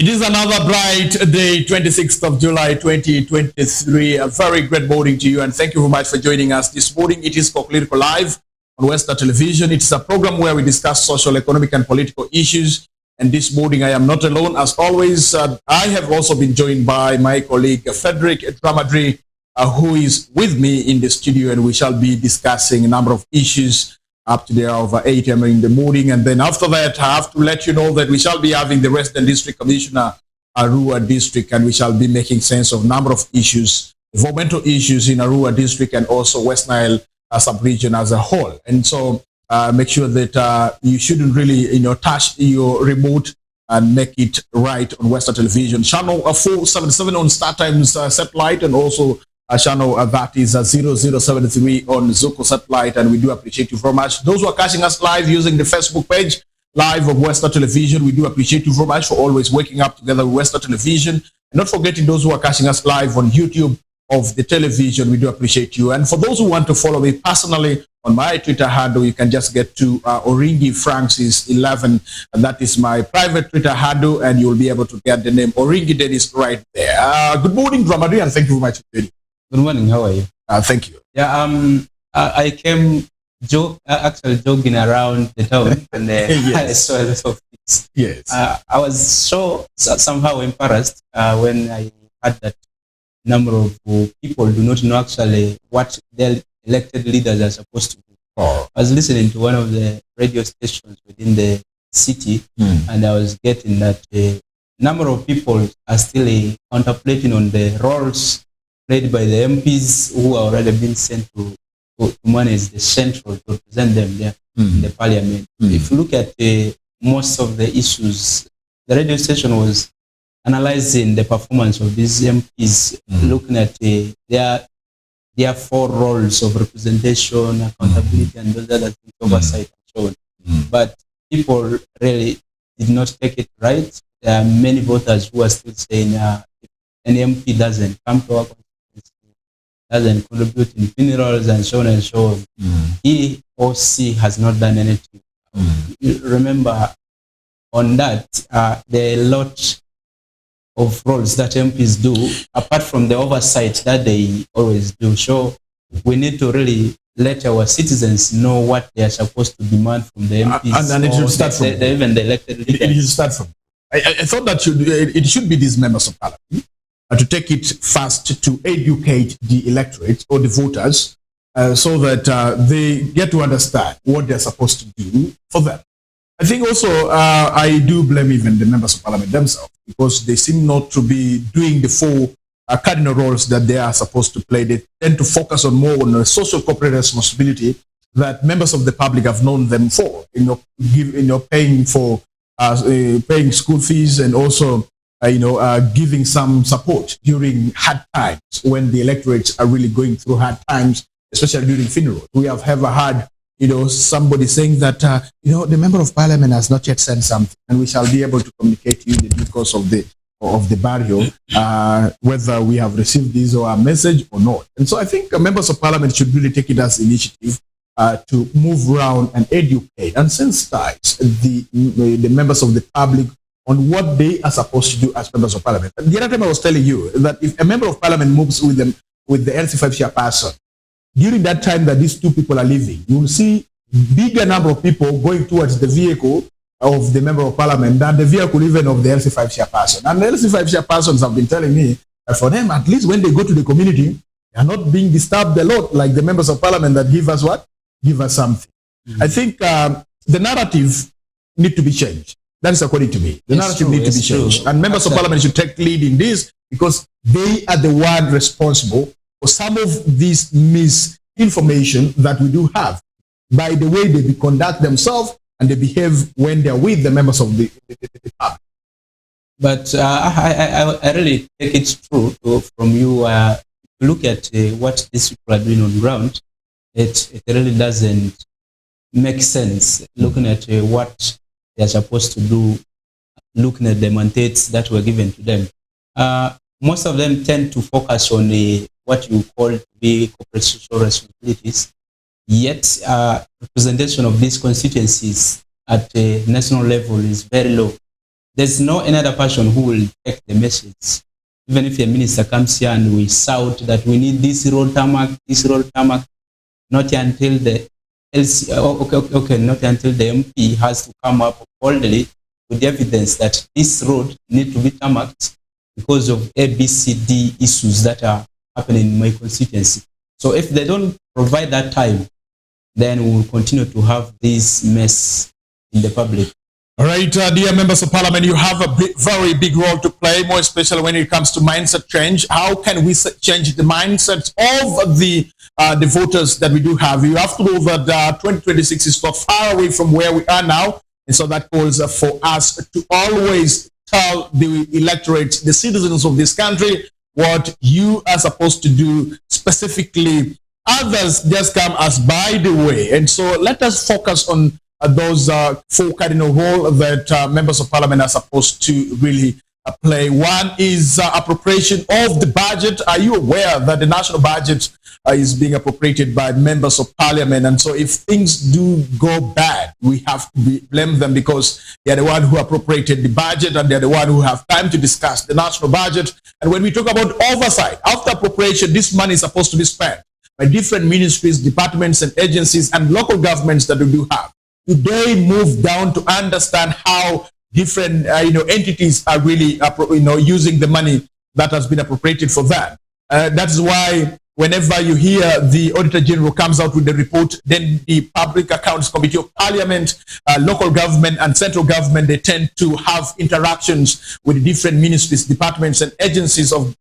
It is another bright day, 26th of July, 2023. A very great morning to you, and thank you very much for joining us this morning. It is KOKOLIRIKO Live on Westnile Television. It's a program where we discuss social, economic, and political issues. And this morning, I am not alone. As always, I have also been joined by my colleague, Frederick Dramadri, who is with me in the studio, and we shall be discussing a number of issues up to there over 8 a.m. in the morning. And then after that, I have to let you know that we shall be having the Resident District Commissioner, Arua District, and we shall be making sense of a number of issues, environmental issues in Arua District and also West Nile sub-region as a whole. And so make sure that you shouldn't really, touch your remote and make it right on Western Television. Channel 477 on StarTimes satellite, and also channel that is 0073 on Zuko satellite, and we do appreciate you very much. Those who are catching us live using the Facebook page, live of Western Television, we do appreciate you very much for always waking up together with Western Television. And not forgetting those who are catching us live on YouTube of the television, we do appreciate you. And for those who want to follow me personally on my Twitter handle, you can just get to Oringi Francis 11, and that is my private Twitter handle, and you'll be able to get the name Oringi Denis right there. Good morning, Dramadri, and thank you very much for joining. Good morning. How are you? Thank you. Yeah. I came actually jogging around the town, and yes. I saw a lot of things. Yes. I was somehow embarrassed when I heard that number of people do not know actually what their elected leaders are supposed to do. Oh. I was listening to one of the radio stations within the city, and I was getting that a number of people are still contemplating on the roles played by the MPs who are already been sent to manage the central, to represent them there in the parliament. If you look at most of the issues, the radio station was analyzing the performance of these MPs, looking at their 4 roles of representation, accountability, and those other things, oversight, and so on. But people really did not take it right. There are many voters who are still saying if an MP doesn't come to our constituency, doesn't contribute in funerals and so on and so on, he or she has not done anything. Remember, on that, there are a lot of roles that MPs do, apart from the oversight that they always do. So we need to really let our citizens know what they are supposed to demand from the MPs. And it should start from even the elected leaders. It should start from. I thought that it should be these members of parliament to take it fast to educate the electorate or the voters so that they get to understand what they're supposed to do for them. I think also I do blame even the members of parliament themselves, because they seem not to be doing the 4 cardinal roles that they are supposed to play. They tend to focus more on the social corporate responsibility that members of the public have known them for, paying for paying school fees, and also giving some support during hard times when the electorates are really going through hard times, especially during funerals. We have ever had somebody saying that, the member of parliament has not yet sent something, and we shall be able to communicate to you the due course of the burial, whether we have received this or a message or not. And so I think members of parliament should really take it as initiative to move around and educate and sensitize the members of the public on what they are supposed to do as members of parliament. And the other time I was telling you that if a member of parliament moves with the LC5 chairperson, during that time that these 2 people are leaving, you will see bigger number of people going towards the vehicle of the member of parliament than the vehicle even of the LC5 chairperson. And the LC5 chairpersons have been telling me that for them, at least when they go to the community, they are not being disturbed a lot like the members of parliament that give us what? Give us something. I think the narrative need to be changed. That is according to me. The narrative need to be changed. And members of parliament should take lead in this, because they are the one responsible for some of this misinformation that we do have by the way they conduct themselves and they behave when they're with the members of the public. But I really take it true from you. Look at what these people are doing on the ground. It really doesn't make sense looking at what they're supposed to do, looking at the mandates that were given to them. Most of them tend to focus on what you call to be corporate social responsibilities, yet representation of these constituencies at a national level is very low. there's no another person who will take the message. Even if a minister comes here and we shout that we need this road tarmac, not until the not until the MP has to come up boldly with evidence that this road needs to be tarmacked because of ABCD issues that are happening in my constituency. So if they don't provide that time, then we will continue to have this mess in the public. All right, dear members of parliament, you have a very big role to play, more especially when it comes to mindset change. How can we change the mindset of the voters that we do have? You have to know that 2026 is not far away from where we are now. And so that calls for us to always tell the electorate, the citizens of this country, what you are supposed to do specifically. Others just come as by the way. And so let us focus on those four cardinal roles that members of parliament are supposed to really play. One is appropriation of the budget. Are you aware that the national budget is being appropriated by members of parliament? And so if things do go bad, we have to blame them because they're the one who appropriated the budget and they're the one who have time to discuss the national budget. And when we talk about oversight, after appropriation, this money is supposed to be spent by different ministries, departments, and agencies and local governments that we do have. Today, move down to understand how different entities are really using the money that has been appropriated for that. That is why whenever you hear the Auditor General comes out with the report, then the Public Accounts Committee of Parliament, local government, and central government, they tend to have interactions with different ministries, departments, and agencies of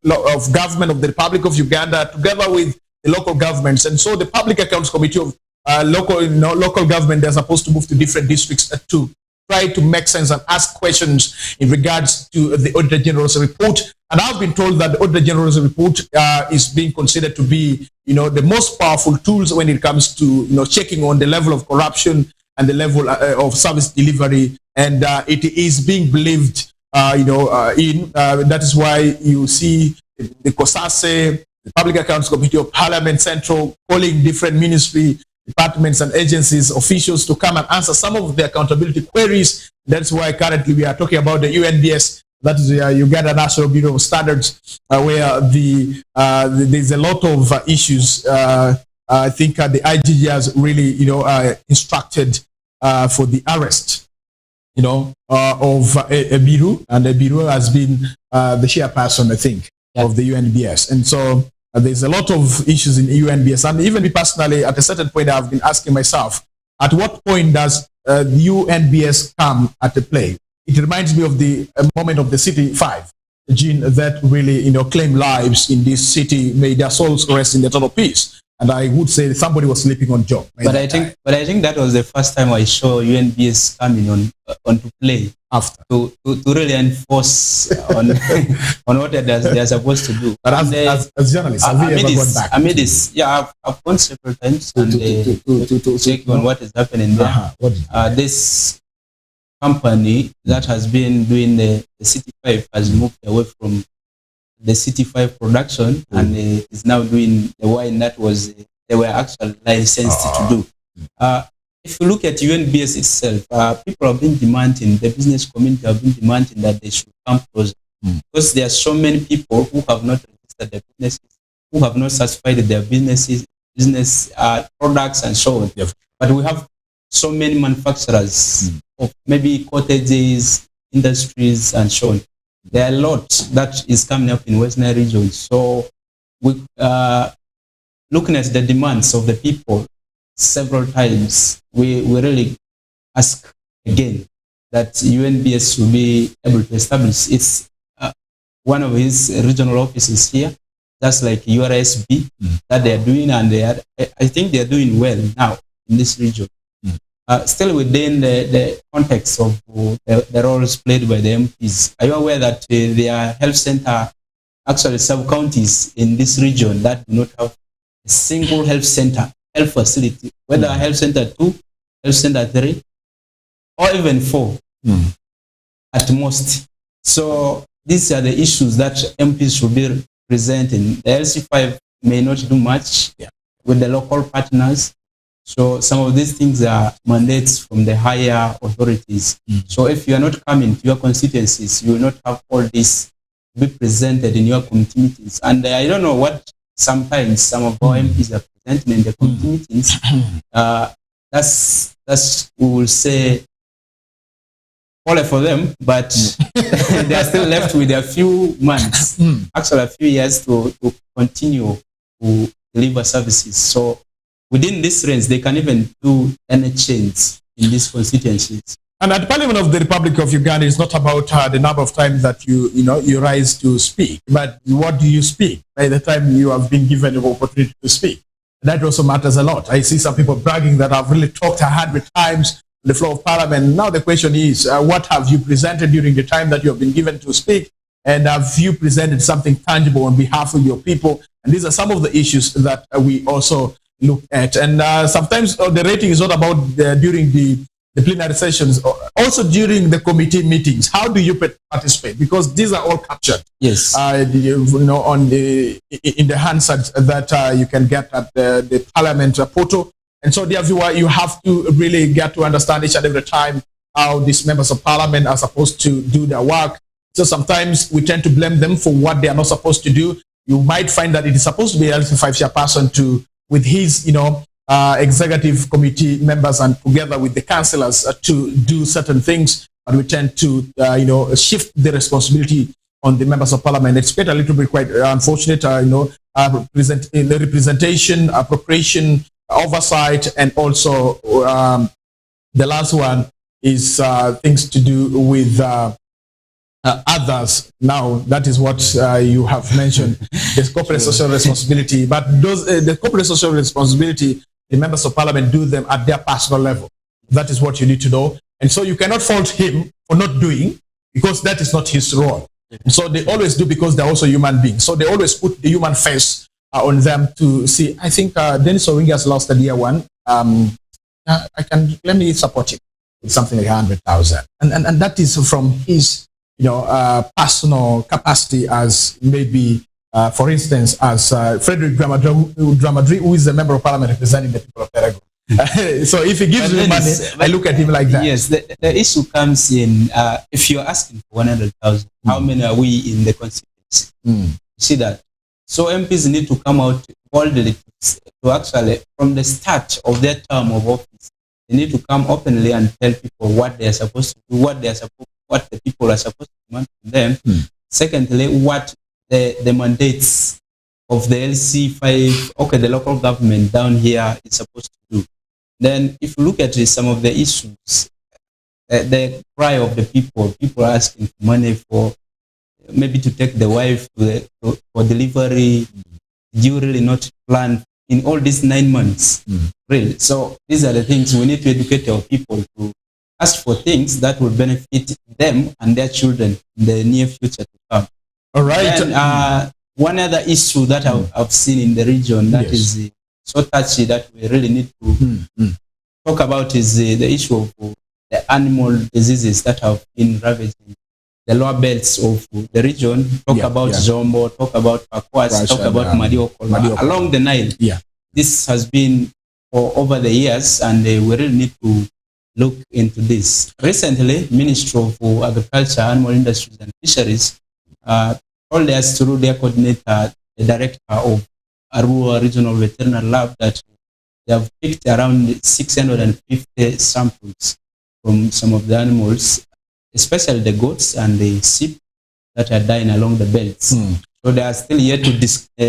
government of the Republic of Uganda, together with the local governments. And so the Public Accounts Committee of local government, they're supposed to move to different districts to try to make sense and ask questions in regards to the Auditor General's report. And I've been told that the Auditor General's report is being considered to be, the most powerful tools when it comes to, checking on the level of corruption and the level of service delivery. And it is being believed, that is why you see the COSASE, the Public Accounts Committee of Parliament Central, calling different ministry, departments and agencies, officials to come and answer some of the accountability queries. That's why currently we are talking about the UNBS, that is the Uganda National Bureau of Standards, where there's a lot of issues. I think the IGG has really, instructed for the arrest, of Ebiru, and Ebiru has been the chairperson, I think, of the UNBS. And so there's a lot of issues in UNBS, and even me personally, at a certain point, I've been asking myself, at what point does the UNBS come at the play? It reminds me of the moment of the City 5, Gene, that really, claimed lives in this city, made their souls rest in eternal peace. And I would say somebody was sleeping on job. But I think that was the first time I saw UNBS coming on to play after to really enforce on what they're supposed to do. But as journalists, have you ever gone back? I mean this, yeah, I've gone several times and to check on what is happening there. This company that has been doing the City 5 has moved away from the City 5 production and is now doing the wine that they were actually licensed to do. If you look at UNBS itself, people have been demanding, the business community have been demanding that they should come closer because there are so many people who have not registered their businesses, who have not certified their business products and so on. Yep. But we have so many manufacturers of maybe cottages, industries, and so on. There are a lot that is coming up in Westnile region. So we looking at the demands of the people several times, we really ask again that UNBS should be able to establish its one of his regional offices here, just like URSB that they are doing, and I think they are doing well now in this region. Still within the context of the roles played by the MPs, are you aware that there are health center, actually sub-counties in this region that do not have a single health center, health facility, whether health center 2, health center 3, or even 4 at most. So these are the issues that MPs should be presenting. The LC5 may not do much with the local partners. So some of these things are mandates from the higher authorities. So if you are not coming to your constituencies, you will not have all this be presented in your communities. And I don't know what sometimes some of our MPs are presenting in the communities. That's we will say all for them, but they are still left with a few months, actually a few years to continue to deliver services. So within this range, they can even do any change in these constituencies. And at the Parliament of the Republic of Uganda, it's not about the number of times that you rise to speak, but what do you speak by the time you have been given the opportunity to speak. That also matters a lot. I see some people bragging that I've really talked 100 times on the floor of Parliament. Now the question is, what have you presented during the time that you have been given to speak? And have you presented something tangible on behalf of your people? And these are some of the issues that we also look at. And sometimes the rating is not about during the plenary sessions, also during the committee meetings. How do you participate? Because these are all captured. Yes. On in the Hansard that you can get at the Parliament portal. And so, dear viewer, you have to really get to understand each and every time how these members of Parliament are supposed to do their work. So sometimes we tend to blame them for what they are not supposed to do. You might find that it is supposed to be a LC5 chairperson with his, executive committee members and together with the councillors to do certain things, and we tend to, shift the responsibility on the members of Parliament. It's quite a little bit quite unfortunate, the representation, appropriation, oversight, and also the last one is things to do with others. Now, that is what you have mentioned, the corporate social responsibility. But the corporate social responsibility, the members of Parliament do them at their personal level. That is what you need to know. And so you cannot fault him for not doing, because that is not his role. And so they always do, because they're also human beings. So they always put the human face on them to see. I think Denis Oringi has lost a dear one. Let me support him with something like 100,000. And that is from his personal capacity as maybe, for instance, as Frederick Dramadri, who is a member of Parliament representing the people of Perego. So if he gives me money, I look at him like that. Yes, the issue comes in, if you're asking for 100,000, how many are we in the constituency? You see that? So MPs need to come out boldly to actually, from the start of their term of office, they need to come openly and tell people what they are supposed to do, what the people are supposed to demand from them. Secondly, what the mandates of the LC5, the local government down here is supposed to do. Then, if you look at some of the issues, the cry of the people are asking for money for maybe to take the wife for delivery. Do you really not plan in all these 9 months? Really? So these are the things we need to educate our people to ask for, things that will benefit them and their children in the near future to come. All right. And, one other issue that I've seen in the region that is so touchy that we really need to talk about is the issue of the animal diseases that have been ravaging the lower belts of the region. Talk about Zombo, talk about Pakwas, talk about Madiokola. Along the Nile. This has been for over the years, and we really need to look into this. Recently, Ministry of Agriculture, Animal Industries and Fisheries told us through their coordinator, the director of Arua Regional Veterinary Lab, that they have picked around 650 samples from some of the animals, especially the goats and the sheep that are dying along the belts. So they are still yet to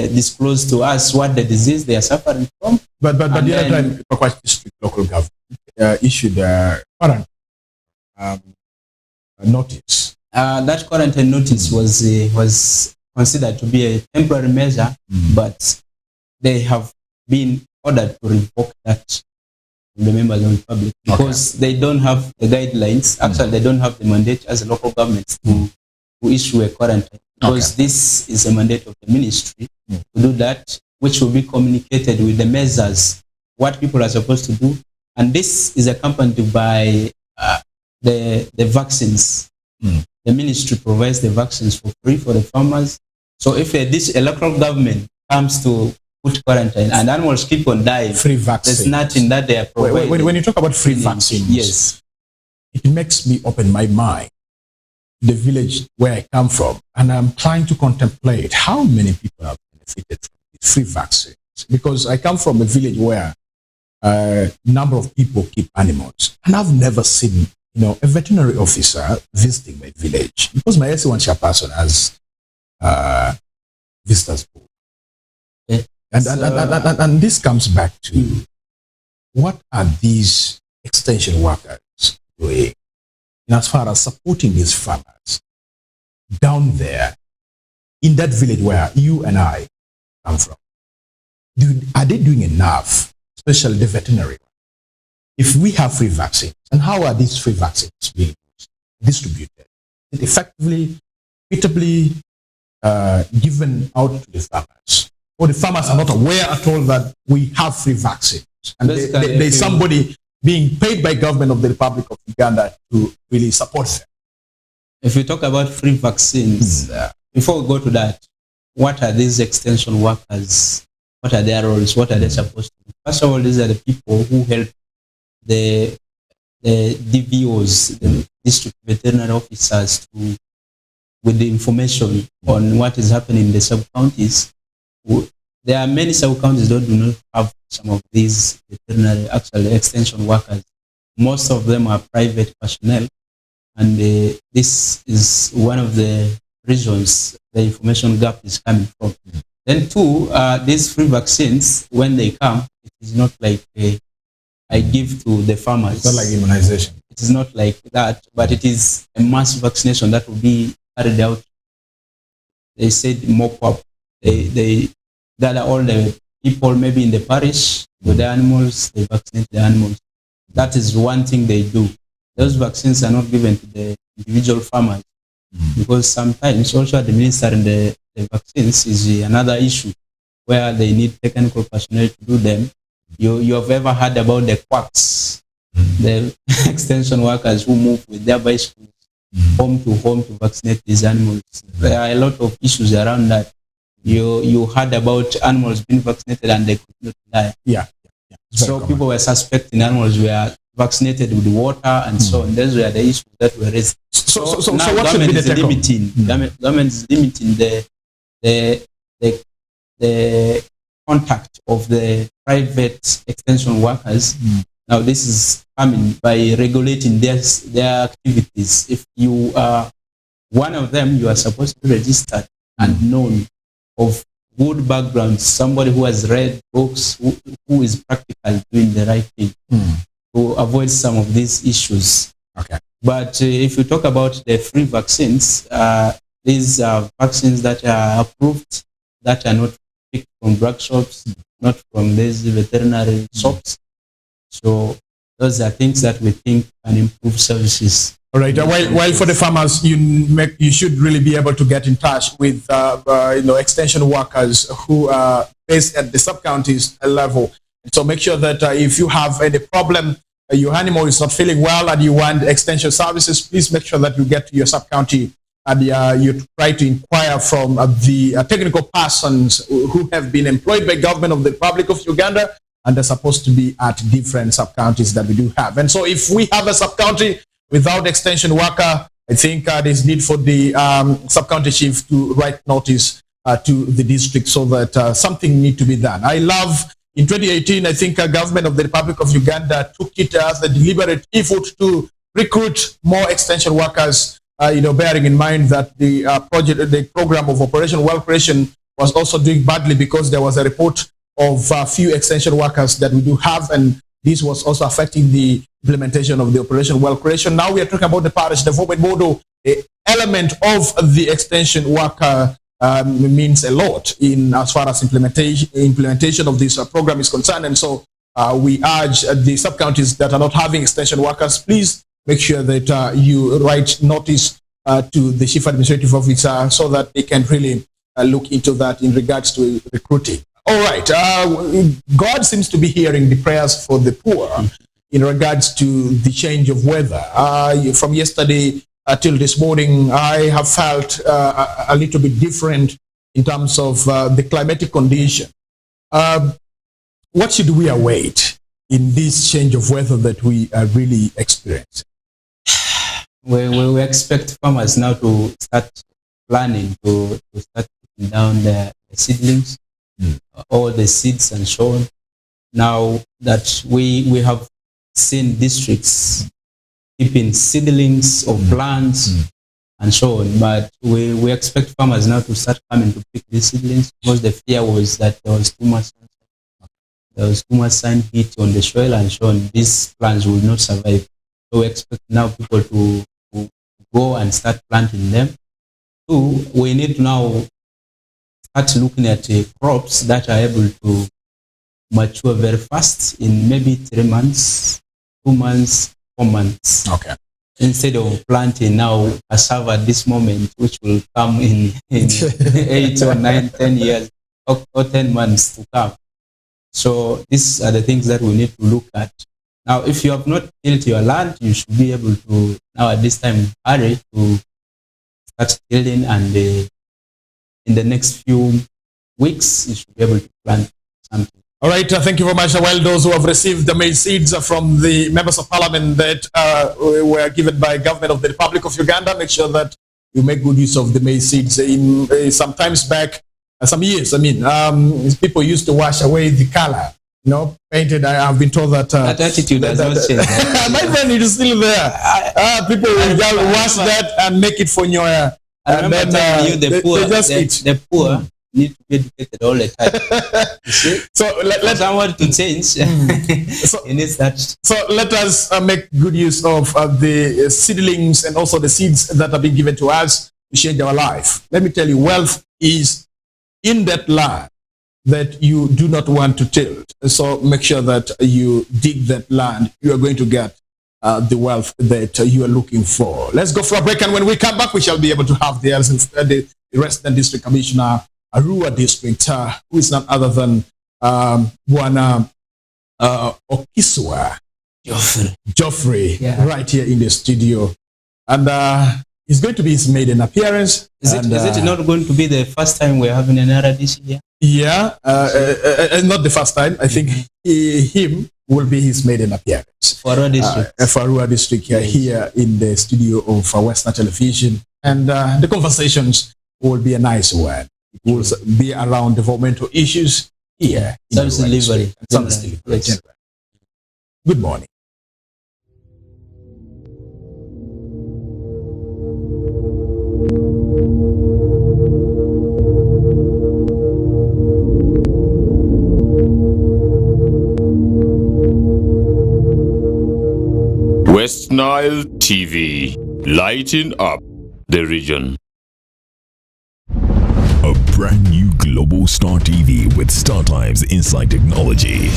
disclose to us what the disease they are suffering from. But the other time, Pakwa District local government issued a current notice. That quarantine notice was considered to be a temporary measure, but they have been ordered to revoke that from the members of the public, because they don't have the guidelines. Actually, they don't have the mandate as a local government to issue a quarantine, because this is a mandate of the ministry to do that, which will be communicated with the measures, what people are supposed to do. And this is accompanied by the vaccines. The ministry provides the vaccines for free for the farmers. So if a local government comes to put quarantine, and animals keep on dying. Free vaccines. There's nothing that they are providing. When you talk about free vaccines, yes, it makes me open my mind. The village where I come from, and I'm trying to contemplate how many people have benefited from free vaccines. Because I come from a village where a number of people keep animals, and I've never seen, a veterinary officer visiting my village, because my SC1 chairperson has visitors book. Okay. And this comes back to what are these extension workers doing as far as supporting these farmers down there in that village where you and I come from? Are they doing enough, especially the veterinary? If we have free vaccines, and how are these free vaccines being distributed? Is it effectively, equitably given out to the farmers? Or the farmers are not aware at all that we have free vaccines? And there's somebody being paid by government of the Republic of Uganda to really support them. If you talk about free vaccines, before we go to that, what are these extension workers? What are their roles? What are they supposed to do? First of all, these are the people who help the DVOs, the district veterinary officers, with the information on what is happening in the sub-counties. There are many sub-counties that do not have some of these veterinary, actually extension workers. Most of them are private personnel, and this is one of the reasons the information gap is coming from. Then two, these free vaccines, when they come, it is not like I give to the farmers. It's not like immunization. It is not like that, but it is a mass vaccination that will be carried out. They said mock-up. They gather all the people maybe in the parish with the animals, they vaccinate the animals. That is one thing they do. Those vaccines are not given to the individual farmers, because sometimes also administering the vaccines is another issue where they need technical personnel to do them. You have ever heard about the quacks, the extension workers who move with their bicycles home to vaccinate these animals? There are a lot of issues around that. You heard about animals being vaccinated and they could not die. Yeah. So people were suspecting animals were vaccinated with water and so on. Those were the issues that were raised. So what should be the take-home? Government is limiting the contact of the private extension workers. Now this is coming by regulating their activities. If you are one of them, you are supposed to be registered and known, of good background, somebody who has read books, who is practical, doing the right thing to avoid some of these issues. Okay. But if you talk about the free vaccines, these are vaccines that are approved, that are not picked from drug shops, not from these veterinary shops. So those are things that we think can improve services. All right. While for the farmers, you should really be able to get in touch with extension workers who are based at the sub-counties level. So make sure that if you have any problem, your animal is not feeling well, and you want extension services, please make sure that you get to your sub-county and you try to inquire from the technical persons who have been employed by government of the Republic of Uganda, and they're supposed to be at different sub-counties that we do have. And so if we have a sub-county without extension worker, I think there's need for the sub-county chief to write notice to the district so that something need to be done. I love, in 2018, I think government of the Republic of Uganda took it as a deliberate effort to recruit more extension workers, bearing in mind that the program of Operation Well Creation was also doing badly, because there was a report of few extension workers that we do have, and this was also affecting the implementation of the Operation Well Creation. Now we are talking about the parish development model. The element of the extension worker means a lot in as far as implementation of this program is concerned. And so we urge the sub-counties that are not having extension workers, please make sure that you write notice to the chief administrative officer so that they can really look into that in regards to recruiting. All right. God seems to be hearing the prayers for the poor in regards to the change of weather. From yesterday till this morning, I have felt a little bit different in terms of the climatic condition. what should we await in this change of weather that we are really experiencing? We expect farmers now to start planning, to start putting down the seedlings, all the seeds and so on. Now that we have seen districts keeping seedlings of plants and so on, but we expect farmers now to start coming to pick these seedlings, because the fear was that there was too much sun heat on the soil and so on. These plants will not survive. So we expect now people to go and start planting them. Two, we need to now start looking at crops that are able to mature very fast in maybe 3 months, 2 months, 4 months. Okay. Instead of planting now cassava at this moment, which will come in 8 or 9, 10 years or 10 months to come. So these are the things that we need to look at. Now, if you have not tilled your land, you should be able to now at this time hurry to start tilling, and in the next few weeks, you should be able to plant something. All right, thank you very much. Well, those who have received the maize seeds from the members of parliament that were given by government of the Republic of Uganda, make sure that you make good use of the maize seeds. In some times back, some years, people used to wash away the color, painted. I've been told that that attitude has not changed. My friend, it is still there. People will just wash that and make it for your hair. And then the poor need to be educated all the time. You see? So let someone to change. It needs that. So let us make good use of the seedlings and also the seeds that have been given to us to change our life. Let me tell you, wealth is in that land that you do not want to till. So make sure that you dig that land. You are going to get the wealth that you are looking for. Let's go for a break, and when we come back, we shall be able to have the Resident District Commissioner, Arua District, who is none other than Bwana Okiswa Geoffrey, right here in the studio. And it's going to be his maiden appearance. Is it not going to be the first time we're having an RDC here? Yeah, not the first time. I think him will be his maiden appearance. For Arua District. For Arua District, here in the studio of Westnile Television. And the conversations will be a nice one. It will be around developmental issues here. Service delivery. Yes. Good morning. Westnile TV, lighting up the region. A brand new Global Star TV with StarTimes Inside Technology.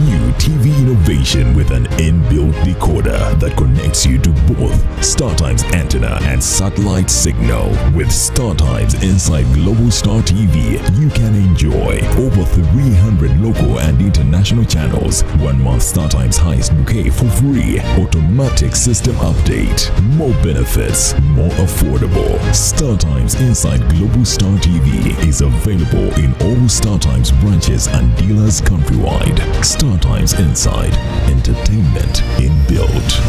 New TV innovation with an inbuilt decoder that connects you to both StarTimes antenna and satellite signal. With StarTimes Inside Global Star TV, you can enjoy over 300 local and international channels, 1 month StarTimes highest bouquet for free, automatic system update, more benefits, more affordable. StarTimes Inside Global Star TV is available in all StarTimes branches and dealers countrywide. StarTimes Inside, entertainment inbuilt.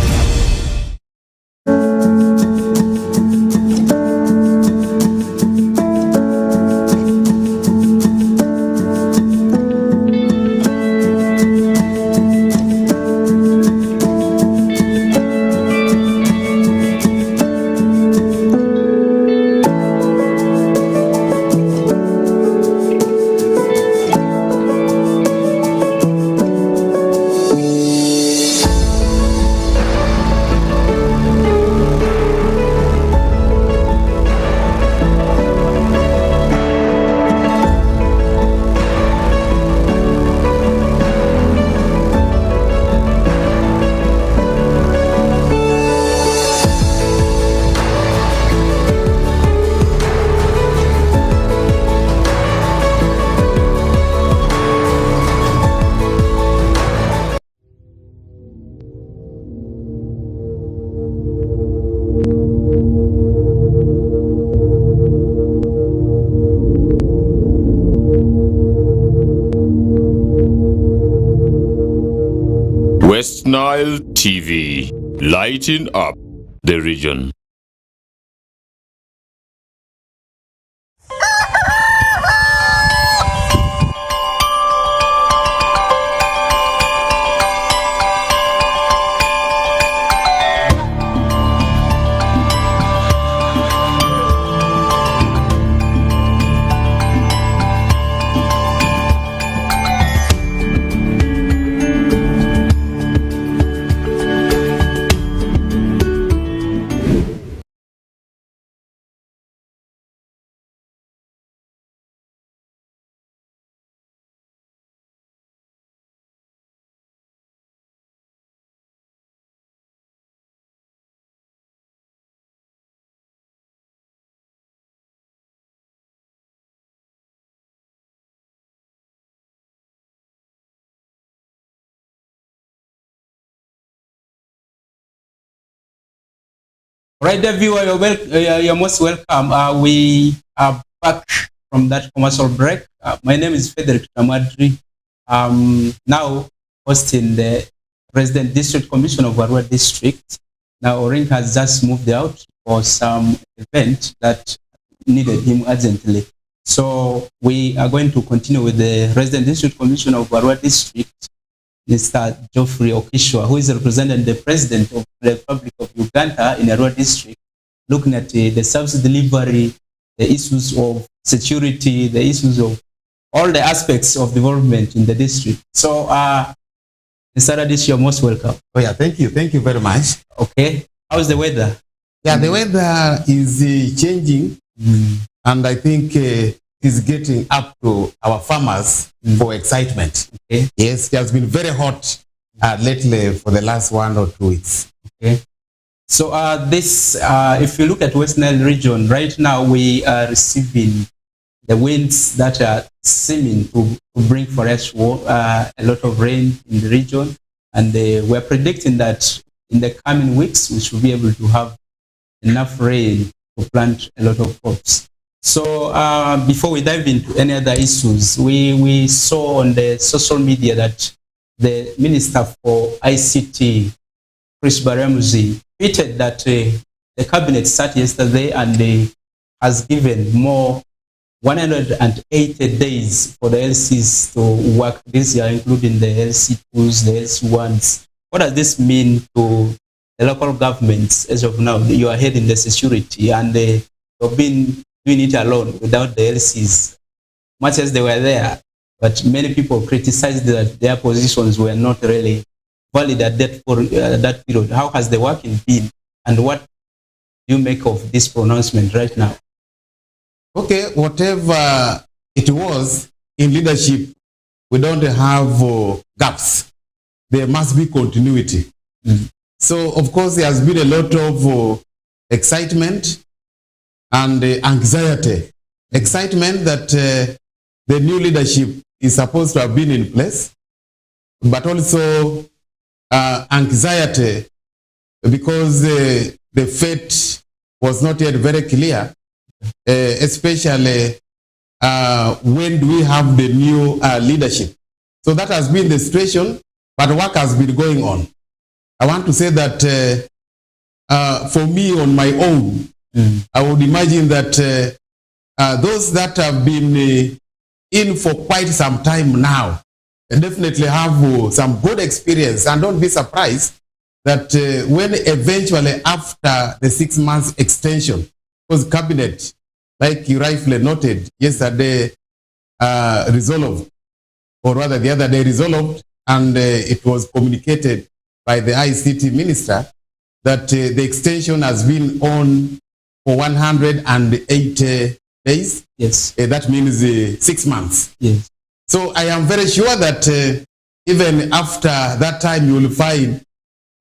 Westnile TV, lighting up the region. Right there, viewer, you're most welcome. We are back from that commercial break. My name is Frederick Tamadri. Now hosting the Resident District Commission of Arua District. Now Oringi has just moved out for some event that needed him urgently. So we are going to continue with the Resident District Commission of Arua District, Mr. Geoffrey Okishwa, who is representing the President of the Republic of Uganda in Arua District, looking at the service delivery, the issues of security, the issues of all the aspects of development in the district. So, Mr. Radish, you're most welcome. Oh yeah, thank you. Thank you very much. Okay. How's the weather? Yeah, the weather is changing, and I think is getting up to our farmers for excitement. Okay. Yes, it has been very hot lately for the last 1 or 2 weeks. Okay. So if you look at West Nile region, right now we are receiving the winds that are seeming to bring for us a lot of rain in the region. And we're predicting that in the coming weeks, we should be able to have enough rain to plant a lot of crops. So before we dive into any other issues, we saw on the social media that the Minister for ICT, Chris Baramuzi, tweeted that the cabinet sat yesterday and has given more 180 days for the LCs to work this year, including the LC2s, the LC1s. What does this mean to the local governments as of now? You are heading the security and you've been doing it alone without the LCs, much as they were there. But many people criticized that their positions were not really valid at that period. How has the working been, and what do you make of this pronouncement right now? Okay, whatever it was in leadership, we don't have gaps. There must be continuity. So, of course, there has been a lot of excitement and anxiety. Excitement that the new leadership is supposed to have been in place, but also anxiety because the fate was not yet very clear, especially when do we have the new leadership. So that has been the situation, but work has been going on. I want to say that for me on my own, I would imagine that those that have been in for quite some time now definitely have some good experience, and don't be surprised that when eventually after the 6 months extension, because cabinet, like you rightfully noted yesterday, resolved, or rather the other day resolved, and it was communicated by the ICT minister that the extension has been on for 180 days. Yes. That means 6 months. Yes. So I am very sure that even after that time, you will find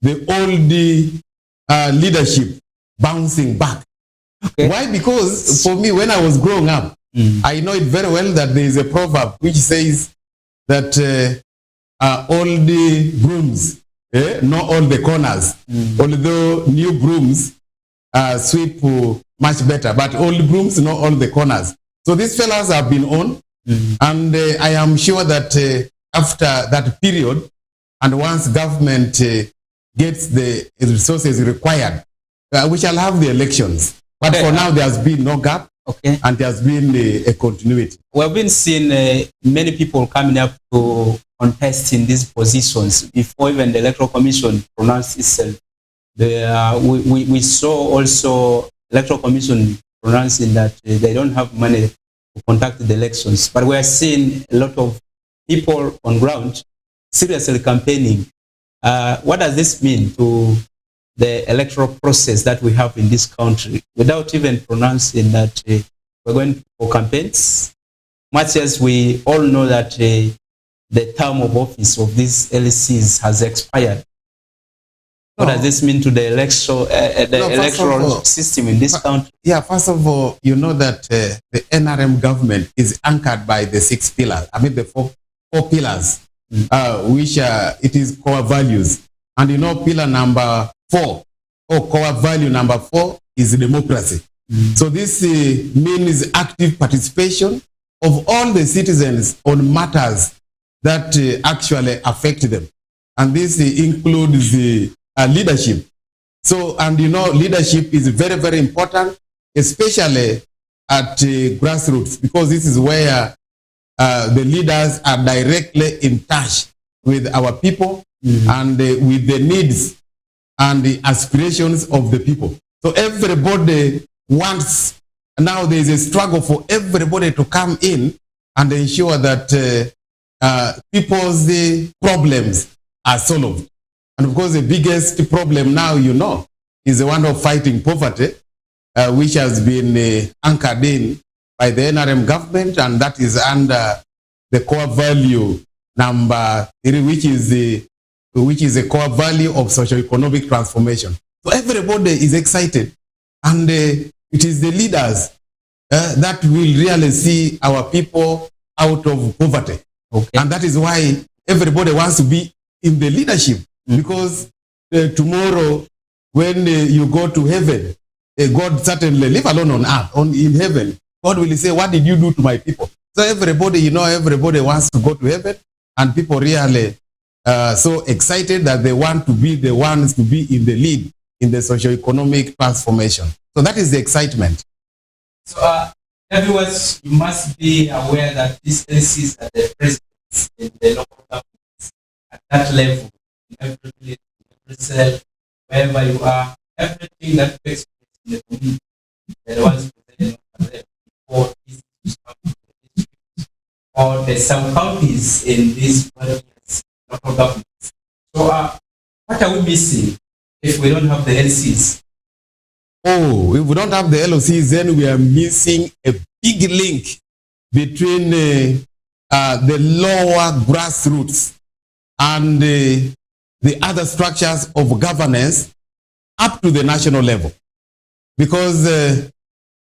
the old leadership bouncing back. Okay. Why? Because for me, when I was growing up, I know it very well that there is a proverb which says that all the brooms, not all the corners, although new brooms sweep much better, but old brooms, not all the corners. So these fellas have been on, and I am sure that after that period, And once government gets the resources required, we shall have the elections. But for now, there has been no gap. Okay. And there has been a continuity. We have been seeing many people coming up to contest in these positions before even the Electoral Commission pronounced itself. We saw also Electoral Commission pronouncing that they don't have money to conduct the elections. But we are seeing a lot of people on ground seriously campaigning. What does this mean to the electoral process that we have in this country without even pronouncing that we're going for campaigns? Much as we all know that the term of office of these LCs has expired. What does this mean to the electoral system in this country? Yeah, first of all, you know that the NRM government is anchored by the 6 pillars. I mean the four pillars, which it is core values. And you know, pillar number 4, or core value number 4, is democracy. So this means active participation of all the citizens on matters that actually affect them. And this includes the leadership. So, and you know, leadership is very, very important, especially at grassroots, because this is where the leaders are directly in touch with our people and with the needs and the aspirations of the people. So everybody wants, now there is a struggle for everybody to come in and ensure that people's problems are solved. And of course, the biggest problem now, you know, is the one of fighting poverty, which has been anchored in by the NRM government, and that is under the core value number 3, which is a core value of socio-economic transformation. So everybody is excited, and it is the leaders that will really see our people out of poverty. Okay. And that is why everybody wants to be in the leadership, because tomorrow when you go to heaven, God certainly, live alone on earth, in heaven, God will say, what did you do to my people? So everybody, you know, everybody wants to go to heaven, and people really so excited that they want to be the ones to be in the lead in the socio-economic transformation. So that is the excitement. So everyone, you must be aware that these LCs are the presidents in the local governments at that level, in every village, in every cell, wherever you are, everything that takes place in the community, they're the ones presenting over there before these districts or the sub-counties in these various local governments. So what are we missing if we don't have the LCs? Oh, if we don't have the LOCs, then we are missing a big link between the lower grassroots and the other structures of governance up to the national level. Because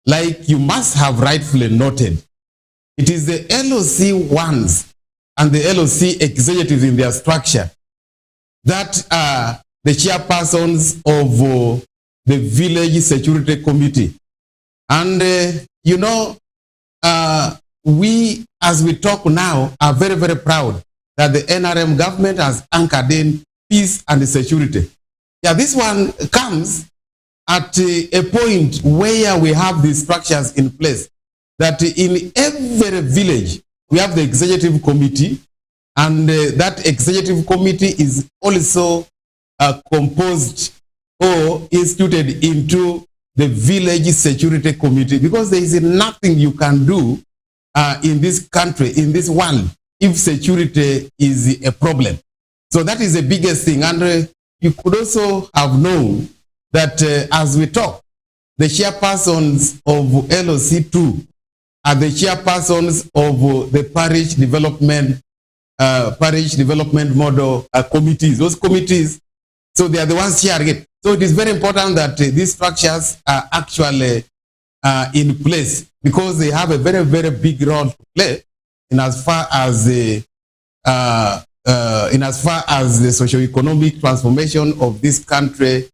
like you must have rightfully noted, it is the LOC ones and the LOC executives in their structure that are the chairpersons of the Village Security Committee. And, you know, we, as we talk now, are very, very proud that the NRM government has anchored in peace and security. Yeah, this one comes at a point where we have these structures in place, that in every village, we have the executive committee, and that executive committee is also composed or instituted into the village security committee, because there is nothing you can do in this country, in this world, if security is a problem. So that is the biggest thing. And you could also have known that as we talk, the chairpersons of LOC2 are the chairpersons of the parish development model committees. Those committees, so they are the ones chairing it. So it is very important that these structures are actually in place, because they have a very, very big role to play in as far as the socio-economic transformation of this country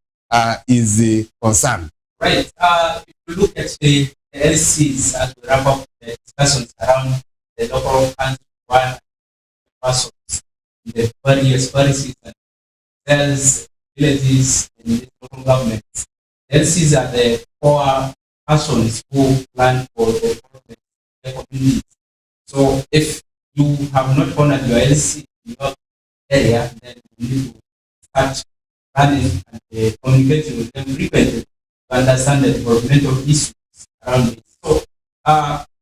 is concerned. Right. If you look at the LCs as we wrap up the discussions around the local country persons in the various parishes and cells, villages, and the local governments. LCs are the poor persons who plan for the development of their communities. So if you have not honored your LC in your area, then you need to start planning and communicating with them frequently to understand the developmental issues around it. So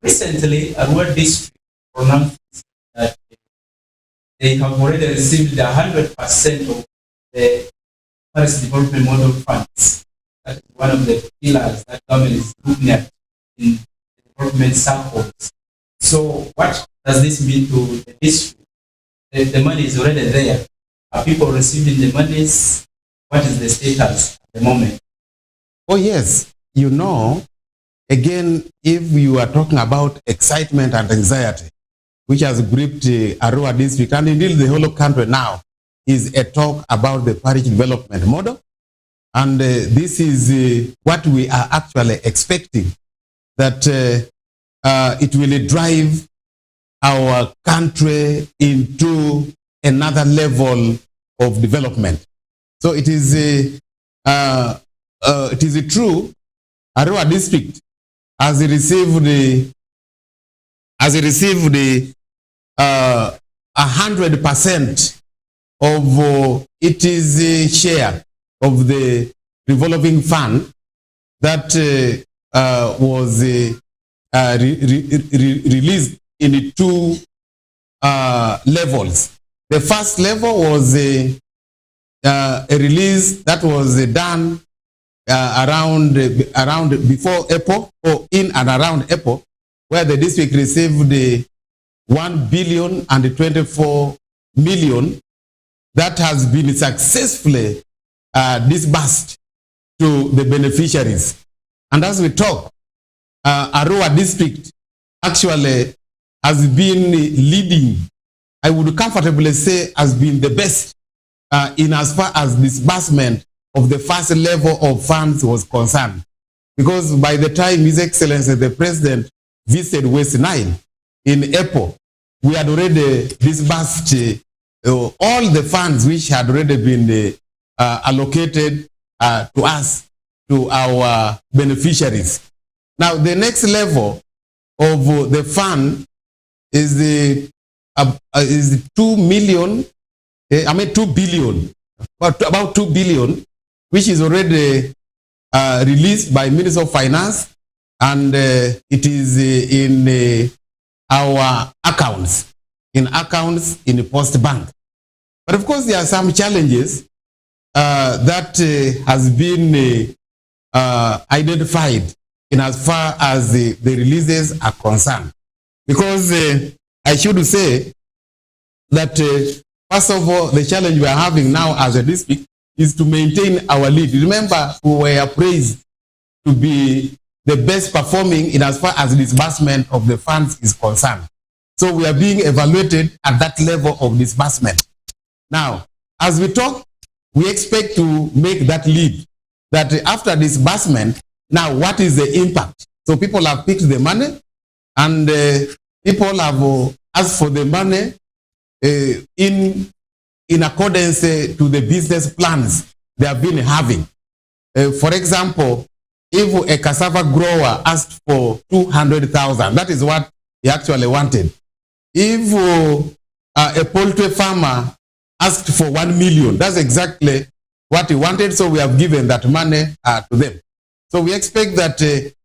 recently, Arua district pronounced that they have already received 100% of the Paris Development Model funds. That is one of the pillars that government is looking at in the development circles. So what does this mean to the district? The money is already there. Are people receiving the monies? What is the status at the moment? Oh yes, you know, again, if you are talking about excitement and anxiety, which has gripped Arua district and indeed the whole country now, is a talk about the parish development model. And this is what we are actually expecting, that it will drive our country into another level of development. So it is true, Arua district has received 100% of its share of the revolving fund that was released in two levels. The first level was a release that was done around before April, or in and around April, where the district received 1,024 million that has been successfully disbursed to the beneficiaries. And as we talk, Arua district actually has been leading, I would comfortably say has been the best in as far as disbursement of the first level of funds was concerned. Because by the time His Excellency the President visited Westnile in April, we had already disbursed all the funds which had already been allocated to us, to our beneficiaries. Now, the next level of the fund is 2 billion, about 2 billion, which is already released by Minister of Finance, and it is in our accounts, in the Post Bank. But of course, there are some challenges that has been identified in as far as the releases are concerned. Because I should say that first of all, the challenge we are having now as a district is to maintain our lead. Remember, we were praised to be the best performing in as far as disbursement of the funds is concerned. So we are being evaluated at that level of disbursement. Now, as we talk, we expect to make that lead, that after disbursement, now what is the impact? So people have picked the money, and people have asked for the money in accordance to the business plans they have been having. For example, if a cassava grower asked for 200,000, that is what he actually wanted. If a poultry farmer asked for 1 million, that's exactly what he wanted, so we have given that money to them. So we expect that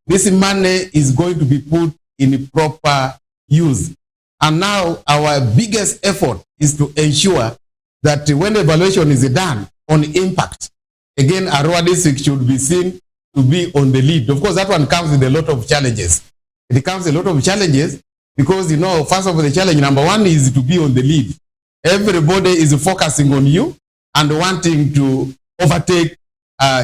this money is going to be put in proper use. And now our biggest effort is to ensure that when evaluation is done on impact, again, Arua district should be seen to be on the lead. Of course, that one comes with a lot of challenges. It comes with a lot of challenges because, you know, first of all, the challenge number one is to be on the lead. Everybody is focusing on you and wanting to overtake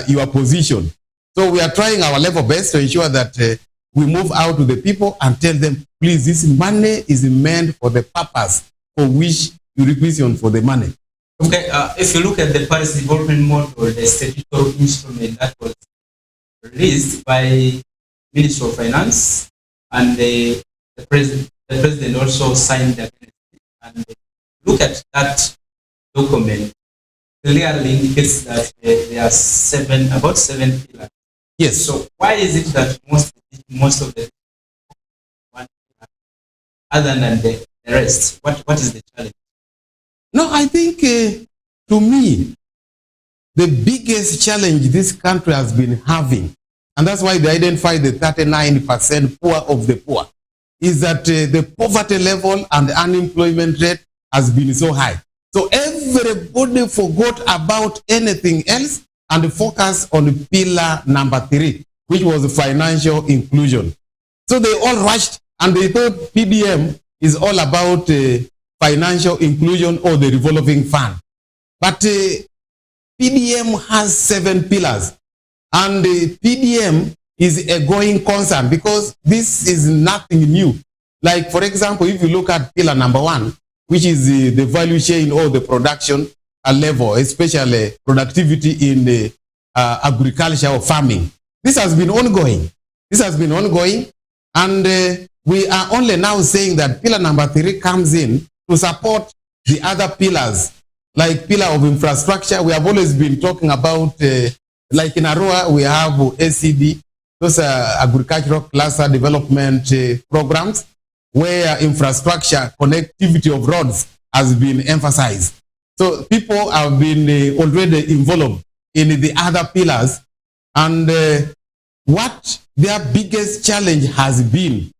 your position. So we are trying our level best to ensure that we move out to the people and tell them, please, this money is meant for the purpose for which you requisition for the money. Okay, if you look at the Paris Development Model, the statutory instrument that was released by Minister of Finance, and the president also signed that. And look at that document clearly indicates that there are about seven pillars. Yes. So why is it that most of the one pillar, other than the rest? What is the challenge? No, I think to me, the biggest challenge this country has been having, and that's why they identify the 39% poor of the poor, is that the poverty level and the unemployment rate has been so high. So everybody forgot about anything else and focused on pillar number 3, which was financial inclusion. So they all rushed and they thought PDM is all about financial inclusion or the revolving fund. But PDM has 7 pillars, and PDM is a going concern because this is nothing new. Like, for example, if you look at pillar number 1, which is the value chain or the production level, especially productivity in the agriculture or farming. This has been ongoing. This has been ongoing, and we are only now saying that pillar number 3 comes in to support the other pillars, like pillar of infrastructure. We have always been talking about, like in Arua, we have ACD, those are agricultural cluster development programs, where infrastructure, connectivity of roads has been emphasized. So people have been already involved in the other pillars, and what their biggest challenge has been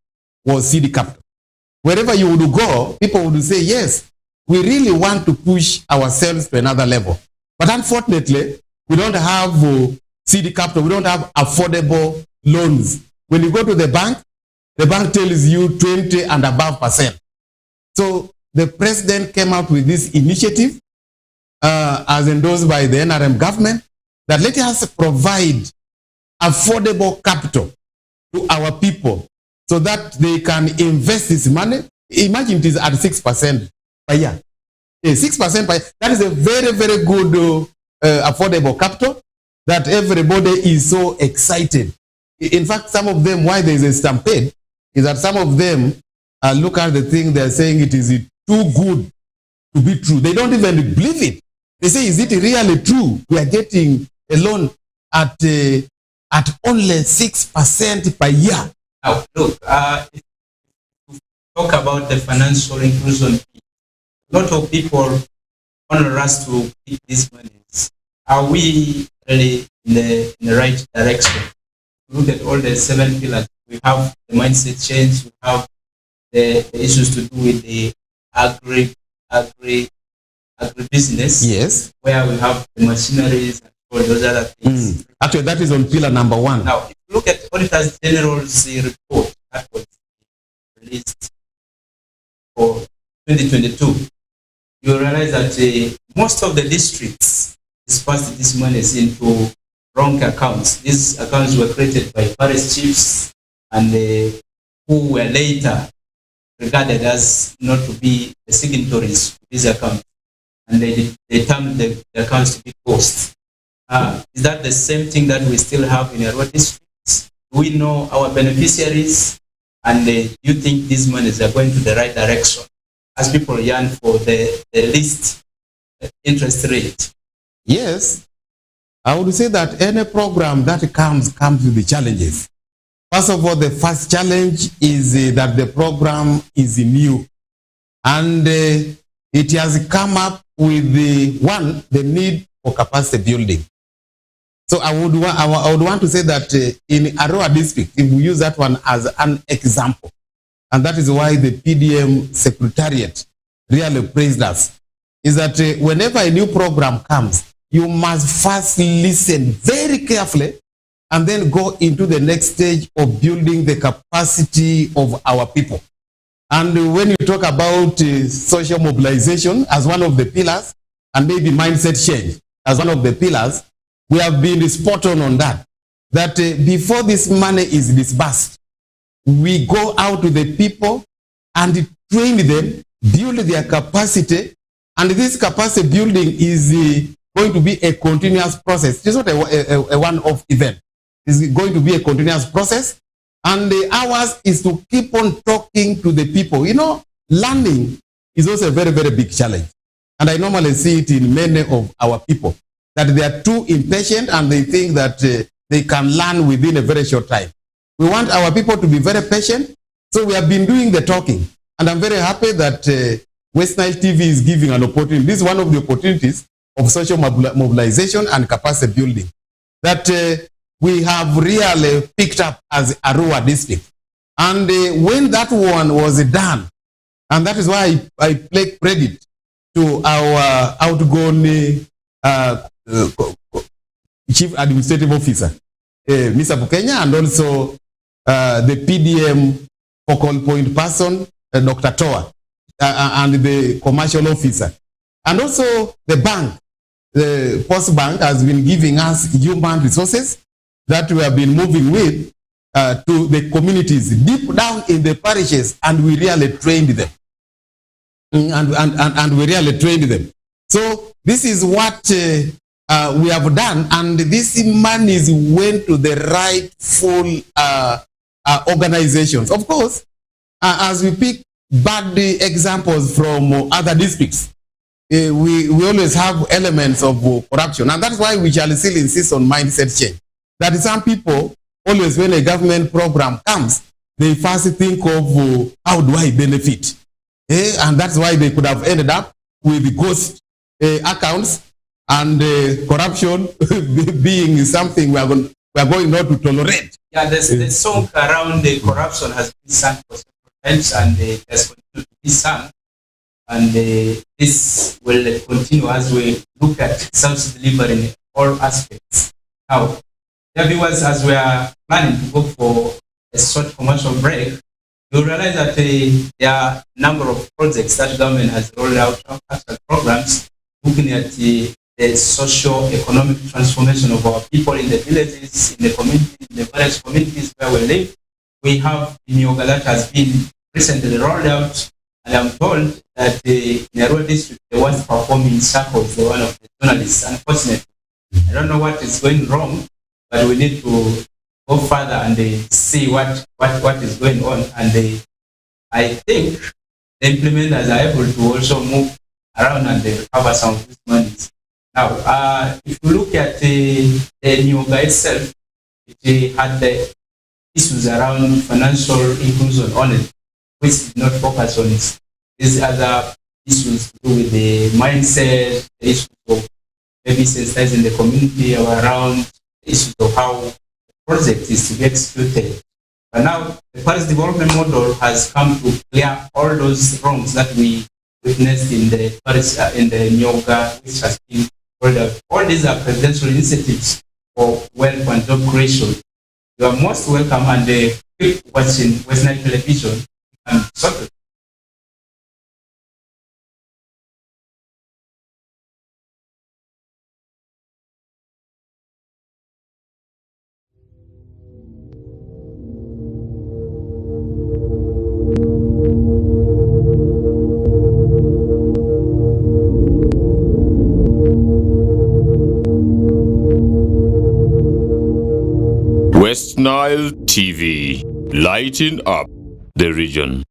was CD capital. Wherever you would go, people would say, yes, we really want to push ourselves to another level. But unfortunately, we don't have CD capital. We don't have affordable loans. When you go to the bank tells you 20 and above %. So the president came out with this initiative as endorsed by the NRM government that let us provide affordable capital to our people so that they can invest this money. Imagine it is at 6% per year. 6% per year. That is a very, very good affordable capital that everybody is so excited. In fact, some of them, why there is a stampede, is that some of them look at the thing, they're saying it is too good to be true. They don't even believe it. They say, is it really true? We are getting a loan at only 6% per year. Now, look, if you talk about the financial inclusion, a lot of people want us to pick these monies. Are we really in the right direction? Look at all the 7 pillars. We have the mindset change. We have the issues to do with the agribusiness. Yes. Where we have the machineries and all those other things. Actually, that is on pillar number 1. Now, if you look at Auditor General's report that was released for 2022, you realize that most of the districts dispersed these monies into wrong accounts. These accounts were created by parish chiefs and who were later regarded as not to be the signatories to these accounts. And they termed the accounts to be ghosts. Is that the same thing that we still have in our districts? Do we know our beneficiaries? And do you think these monies are going to the right direction as people yearn for the least interest rate? Yes. I would say that any program that comes with the challenges. First of all, the first challenge is that the program is new, and it has come up with the need for capacity building. So I would want to say that in Arua district, if we use that one as an example, and that is why the PDM Secretariat really praised us, is that whenever a new program comes, you must first listen very carefully and then go into the next stage of building the capacity of our people. And when you talk about social mobilization as one of the pillars, and maybe mindset change as one of the pillars, we have been spot on that. That before this money is disbursed, we go out to the people and train them, build their capacity, and this capacity building is going to be a continuous process. It's not a one-off event. It's going to be a continuous process. And ours is to keep on talking to the people. You know, learning is also a very, very big challenge. And I normally see it in many of our people, that they are too impatient and they think that they can learn within a very short time. We want our people to be very patient, so we have been doing the talking. And I'm very happy that Westnile TV is giving an opportunity. This is one of the opportunities of social mobilization and capacity building that we have really picked up as Arua district. And when that one was done, and that is why I play credit to our outgoing Chief Administrative Officer, Mr. Pukenya, and also the PDM focal point person, Dr. Toa, and the commercial officer. And also the bank, the Post Bank has been giving us human resources that we have been moving with to the communities deep down in the parishes, and we really trained them. And we really trained them. So this is what we have done, and this money went to the rightful organizations. Of course, as we pick bad examples from other districts, we always have elements of corruption, and that's why we shall still insist on mindset change. That some people, always when a government program comes, they first think of how do I benefit? And that's why they could have ended up with ghost accounts and corruption being something we are going not to tolerate. Yeah, the song around the corruption has been sung for several times, and has continued to be sung. And this will continue as we look at service delivery in all aspects. Now, dear viewers, as we are planning to go for a short commercial break, you realize that there are a number of projects that government has rolled out, actual programs looking at the socio-economic transformation of our people in the villages, in the community, in the various communities where we live. We have Myoga that has been recently rolled out, and I'm told that in Arua district, the worst performing circles, the one of the journalists. Unfortunately, I don't know what is going wrong, but we need to go further and see what is going on. And I think the implementers are able to also move around and recover some of these monies. Now, if you look at the Myoga itself, it had the issues around financial inclusion on it, which did not focus on these other issues to do with the mindset, the issues of maybe sensitizing the community around the issues of how the project is to be executed. But now the Paris development model has come to clear all those wrongs that we witnessed in the Paris, in the Myoga, which has been rolled out. All these are presidential initiatives for wealth and job creation. You are most welcome, and keep watching Westnile Television and soccer. Westnile TV, lighting up the region.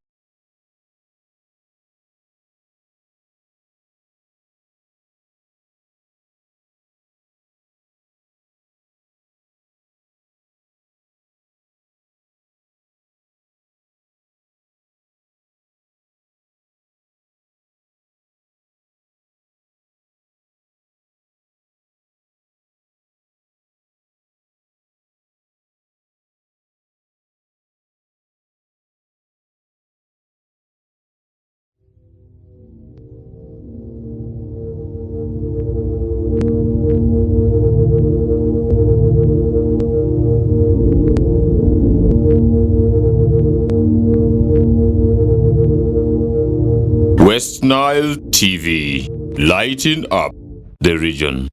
Westnile TV, lighting up the region.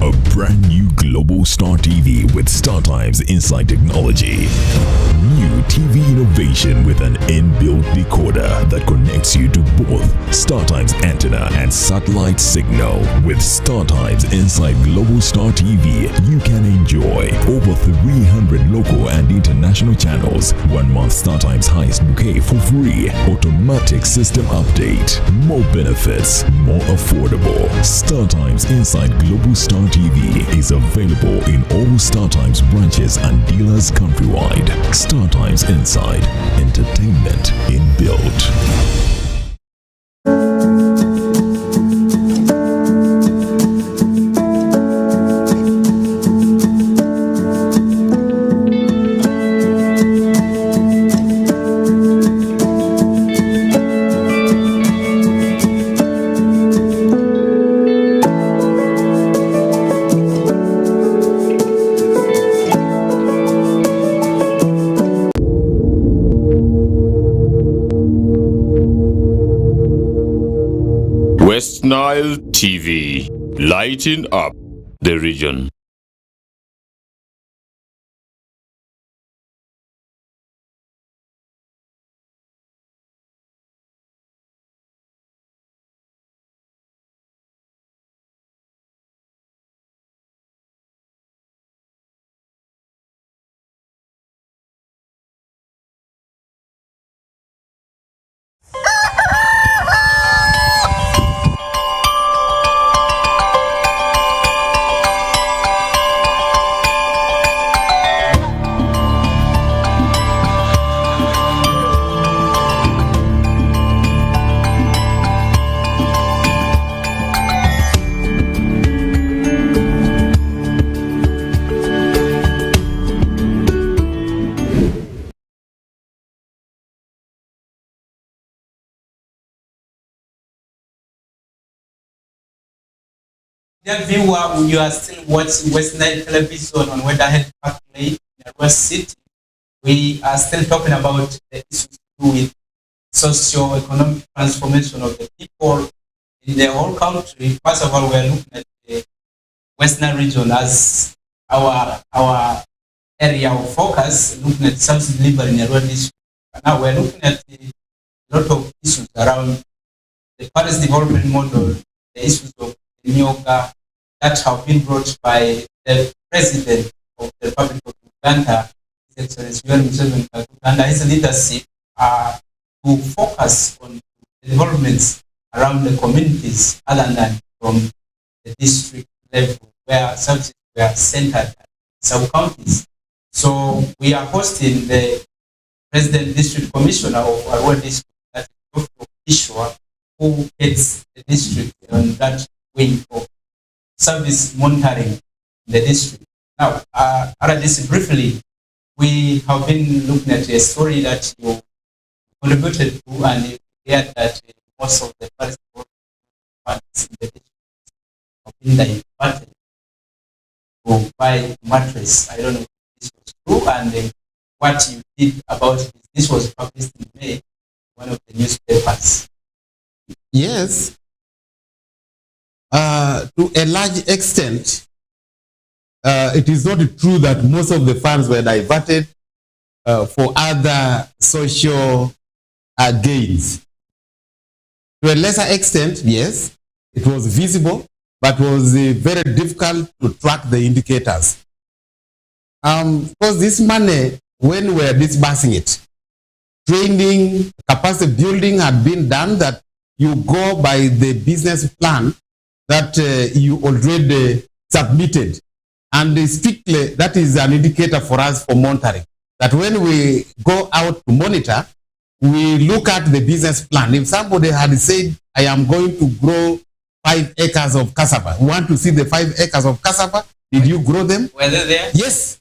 A brand new Global Star TV with StarTime's inside technology. New TV innovation. innovation with an inbuilt decoder that connects you to both StarTimes antenna and satellite signal. With StarTimes inside Global Star TV, you can enjoy over 300 local and international channels, 1 month StarTimes highest bouquet for free, automatic system update, more benefits, more affordable. StarTimes inside Global Star TV is available in all StarTimes branches and dealers countrywide. StarTimes Inside, entertainment inbuilt. Westnile TV, lighting up the region. Dear viewer, you are still watching Westnile Television on Weatherhead Parkway in West City. We are still talking about the issues to do with socio-economic transformation of the people in the whole country. First of all, we are looking at the Westnile region as our area of focus, looking at service delivery in the rural district. Now we are looking at a lot of issues around the Paris development model, the issues of Nyoka that have been brought by the President of the Republic of Uganda, His Excellency Yoweri Museveni, and his leadership to focus on the developments around the communities other than from the district level where services were centered at sub-counties. So we are hosting the President District Commissioner of our district, that is Dr. Kishwa, who heads the district on that wing of service monitoring in the district. Now, just briefly, we have been looking at a story that you contributed to, and you heard that most of the first funds in the district have been diverted to buy mattress. I don't know if this was true, and what you did about this. This was published in May, one of the newspapers. Yes. To a large extent, it is not true that most of the funds were diverted for other social gains. To a lesser extent, yes, it was visible, but was very difficult to track the indicators. Because this money, when we were disbursing it, training, capacity building had been done, that you go by the business plan that you already submitted. And strictly, that is an indicator for us for monitoring. That when we go out to monitor, we look at the business plan. If somebody had said, I am going to grow 5 acres of cassava, we want to see the 5 acres of cassava. Did you grow them? Were they there? Yes.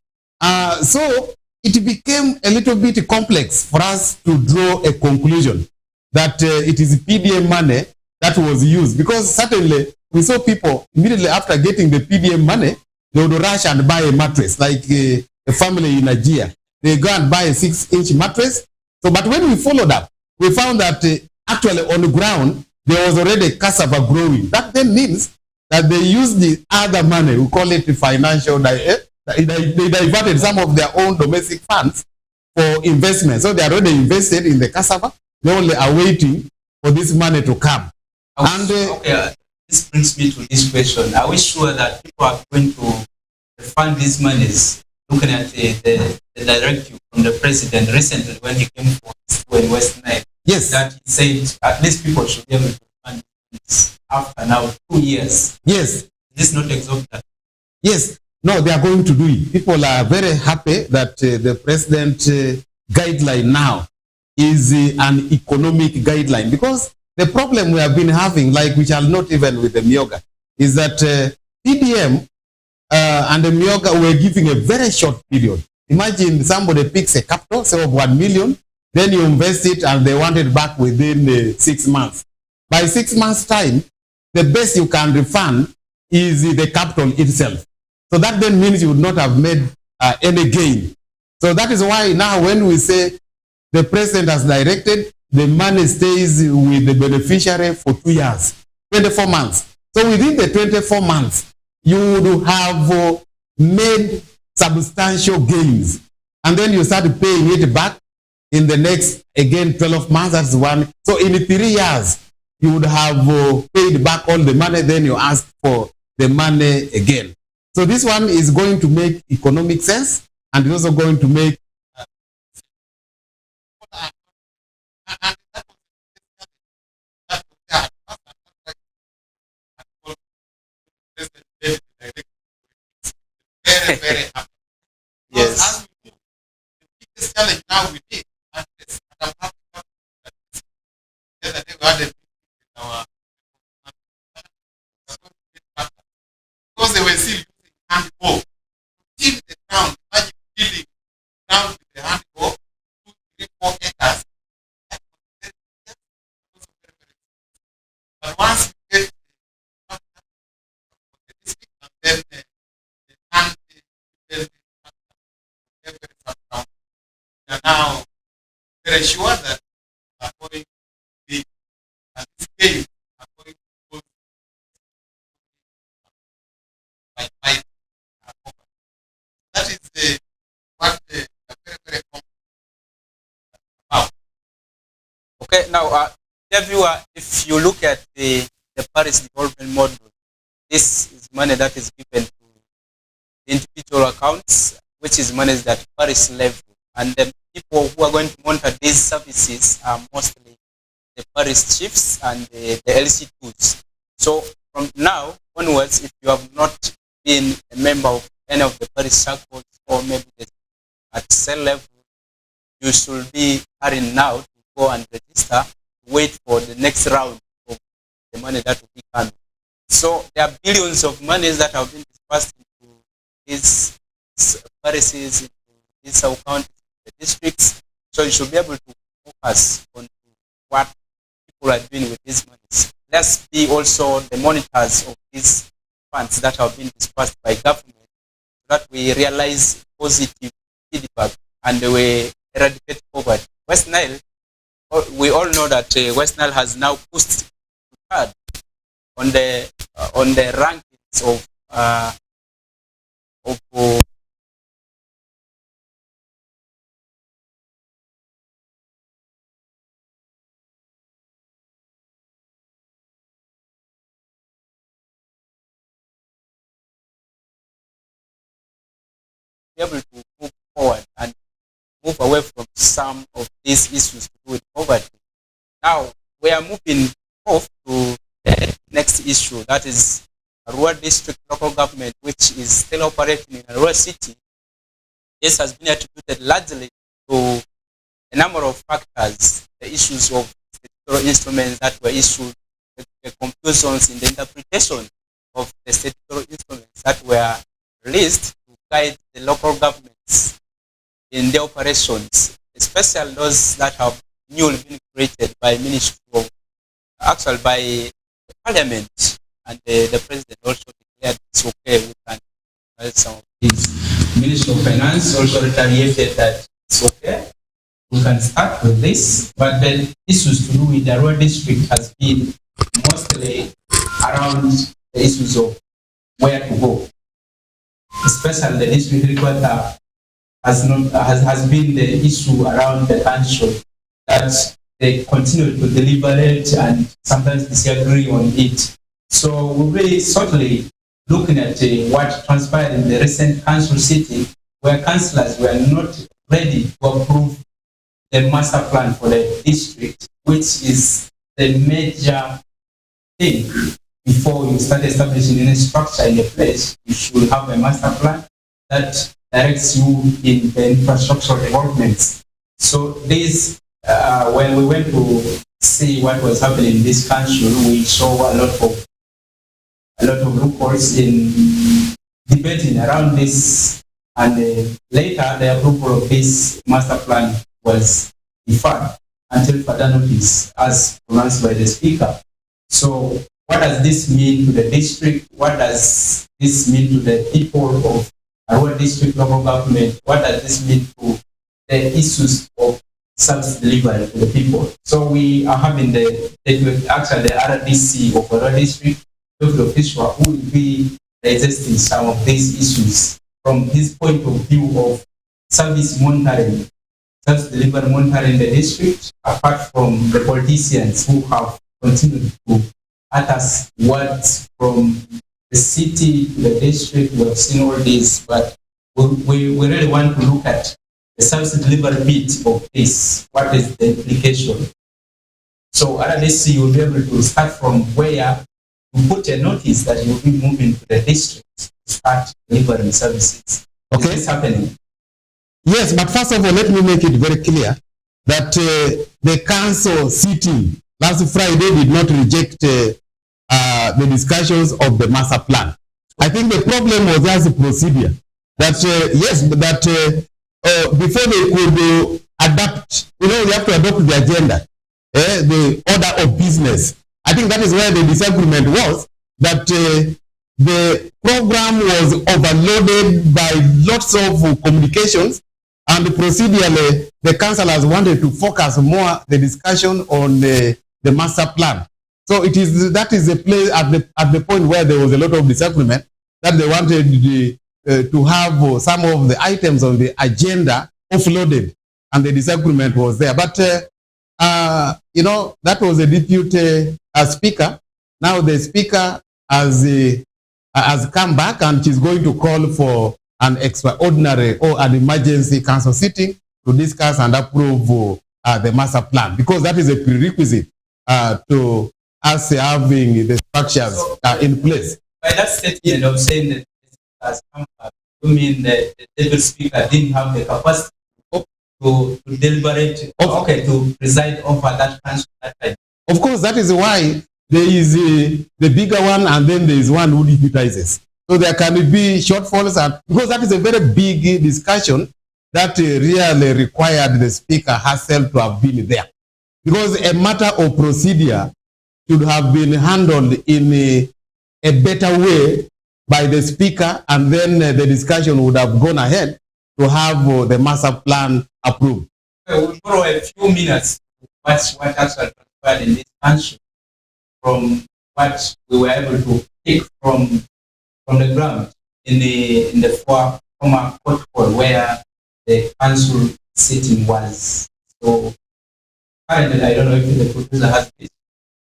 So it became a little bit complex for us to draw a conclusion that it is PDM money that was used, because certainly we saw people immediately after getting the PDM money, they would rush and buy a mattress, like a family in Nigeria. They go and buy a 6-inch mattress. So, but when we followed up, we found that actually on the ground, there was already cassava growing. That then means that they used the other money, we call it the financial, they diverted some of their own domestic funds for investment. So they are already invested in the cassava. They only are waiting for this money to come. This brings me to this question. Are we sure that people are going to fund these monies? Looking at the directive from the president recently when he came for in Westnile, yes, that he said at least people should be able to fund this after now 2 years. Yes. Is this not exorbitant? Yes. No, they are going to do it. People are very happy that the president guideline now is an economic guideline, because the problem we have been having, like we shall not even with the Myoga, is that PDM and the Myoga were giving a very short period. Imagine somebody picks a capital, say of 1 million, then you invest it and they want it back within 6 months. By 6 months' time, the best you can refund is the capital itself. So that then means you would not have made any gain. So that is why now when we say the president has directed, the money stays with the beneficiary for 2 years, 24 months. So within the 24 months, you would have made substantial gains. And then you start paying it back in the next, again, 12 months, that's one. So in 3 years, you would have paid back all the money, then you ask for the money again. So this one is going to make economic sense, and it's also going to make very happy. Yes. The biggest challenge now we need, and I'm happy that the other day we had a meeting with our because they were still using hand hoe. Till the ground, imagine dealing ground with the hand hoe, 2, 3, 4 acres. But once you get the district and then the hand we are now very sure that according to the this game, according to those by that is the what very very about. Okay, now, if you look at the Paris development model, this is money that is given to the individual accounts, which is money that Paris level, and the people who are going to monitor these services are mostly the Paris chiefs and the LC2s. So from now onwards, if you have not been a member of any of the Paris circles or maybe at cell level, you should be hurrying now to go and register, wait for the next round of the money that will be coming. So there are billions of monies that have been dispersed into these Parises, into these sub-counties, the districts. So you should be able to focus on what people are doing with these monies. Let's be also the monitors of these funds that have been dispersed by government, so that we realize positive feedback and we eradicate poverty. Westnile, we all know that Westnile has now pushed third on the rankings of be able to move forward and move away from some of these issues to do with poverty. Now, we are moving off to the next issue, that is a rural district local government, which is still operating in a rural city. This has been attributed largely to a number of factors, the issues of statutory instruments that were issued, the confusions in the interpretation of the statutory instruments that were released to guide the local governments in their operations, especially those that have newly been created by Ministry of, actually by the Parliament, and the President also declared it's okay, we can some of these. Ministry of Finance also retaliated that it's okay, we can start with this, but the issues to do with the rural district has been mostly around the issues of where to go, especially the district headquarters has been the issue around the council, that they continue to deliberate and sometimes disagree on it. So we'll be certainly looking at what transpired in the recent council sitting, where councillors were not ready to approve the master plan for the district, which is the major thing. Before you start establishing any structure in a place, you should have a master plan that directs you in the infrastructural developments. So this, when we went to see what was happening in this council, we saw a lot of loopholes in debating around this, and later the approval of this master plan was deferred until further notice, as pronounced by the Speaker. So what does this mean to the district? What does this mean to the people of our district local government? What does this mean to the issues of service delivery to the people? So we are having the RDC of our district, Dr. Official, who will be digesting some of these issues from his point of view of service monitoring, service delivery monitoring the district, apart from the politicians who have continued to at us words from the city to the district. We have seen all this, but we really want to look at the service delivery bit of this. What is the implication? So RDC, you will be able to start from where you put a notice that you will be moving to the district to start delivering services. Okay. Is this happening? Yes, but first of all, let me make it very clear that the council sitting last Friday did not reject the discussions of the master plan. I think the problem was just the procedure. That before they could adapt, you have to adopt the agenda, the order of business. I think that is where the disagreement was, that the program was overloaded by lots of communications, and procedurally, the councillors wanted to focus more the discussion on the master plan. So that is the place at the point where there was a lot of disagreement, that they wanted to have some of the items on the agenda offloaded, and the disagreement was there. But that was the deputy speaker. Now the speaker has come back, and she's going to call for an extraordinary or an emergency council sitting to discuss and approve the master plan, because that is a prerequisite to us having the structures in place. By that statement of saying that this has come back, you mean that the deputy speaker didn't have the capacity to deliberate, to preside over that council that time? Of course, that is why there is the bigger one, and then there is one who deputizes. So there can be shortfalls, because that is a very big discussion that really required the speaker herself to have been there. Because a matter of procedure should have been handled in a better way by the speaker, and then the discussion would have gone ahead to have the master plan approved. We'll borrow a few minutes to watch what actually transpired in this country from what we were able to take from the ground in the former court hall where the council sitting was. So currently, I don't know if the producer has this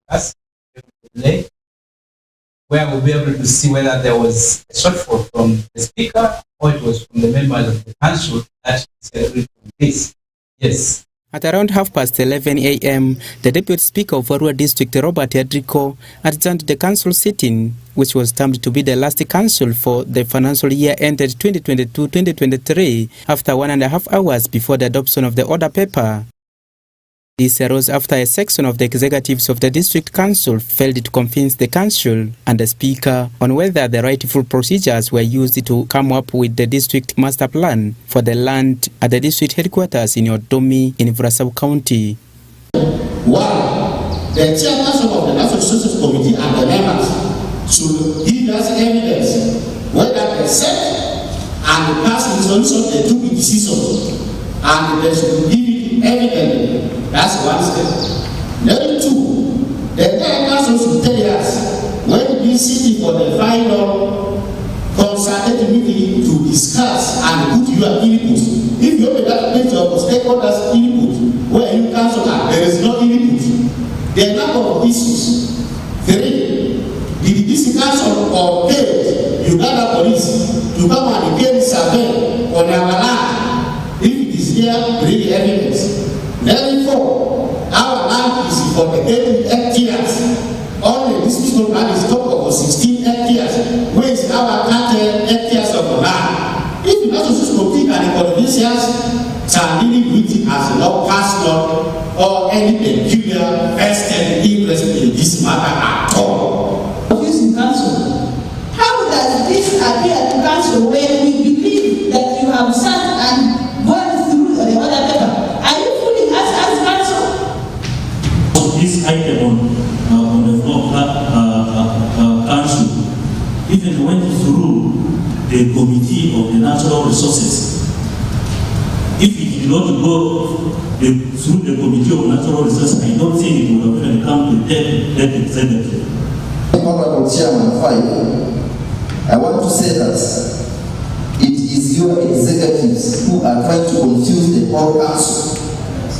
us where we'll be able to see whether there was a shortfall from the speaker or it was from the members of the council that disagreed on this. Yes. At around 11:30 a.m., the Deputy Speaker of Arua District, Robert Adrico, adjourned the council sitting, which was termed to be the last council for the financial year ended 2022-2023, after 1.5 hours before the adoption of the order paper. This arose after a section of the executives of the district council failed to convince the council and the speaker on whether the rightful procedures were used to come up with the district master plan for the land at the district headquarters in Odomi in Vrasau County. One, the chairperson of the National Resources Committee and the members should give us evidence whether they set and pass resolution they took a decision, and they should give it evidently. That's one step. Then two, the entire council should tell us when we sitting for the final consultative meeting to discuss and put your inputs If you open that page of stakeholders input, where you cancel that, there is no input. There are a number of issues. 3, did this council or paid Uganda police to come and get survey on our land? If it is here, bring evidence. Then 4, our land is for the 8 hectares. Only this people land is top of 16 hectares. Where is our 30 hectares of land? If you not to complete and the politicians shall really with it as no personal or any peculiar vested interest in this matter at all. Refusing council. How does this appear to council when we believe that you have sat and gone through the other paper? Are you fooling us as council? This item on the floor council even went through the committee of the natural resources. If it did not go through the committee of natural resources, I don't think it would have even come to that executive. Honorable Chairman 5, I want to say that it is your executives who are trying to confuse the whole council.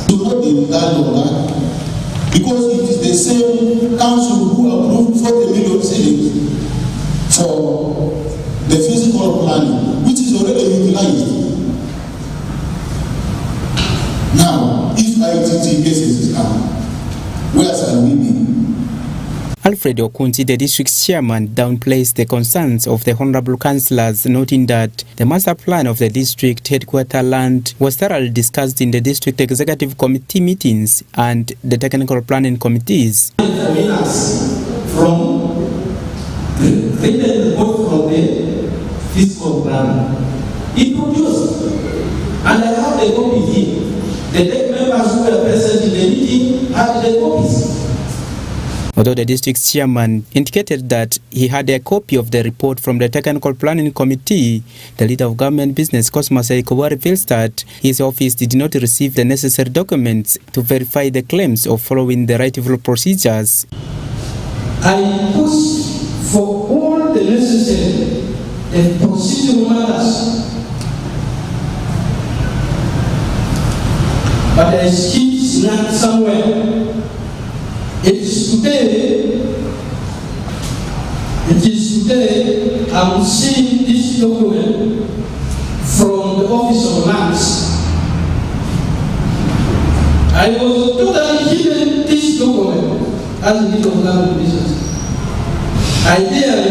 Do not be regarded on that, because it is the same council who approved 40 million ceding for the physical planning, which is already utilized. Now, if ITT cases come, where shall we be? Alfred Okunti, the district chairman, downplays the concerns of the honorable councillors, noting that the master plan of the district headquarter land was thoroughly discussed in the district executive committee meetings and the technical planning committees. From the report from the fiscal plan, it produced, and I have the copy here. The deck members who were present in the meeting had the copies. Although the district chairman indicated that he had a copy of the report from the technical planning committee, the leader of government business, Cosmas Aikowa, reveals that his office did not receive the necessary documents to verify the claims of following the rightful procedures. I pushed for all the necessary procedural matters, but I keep snapped somewhere. It is today I'm seeing this document from the Office of Lands. I was totally given this document as a leader of government business. Ideally,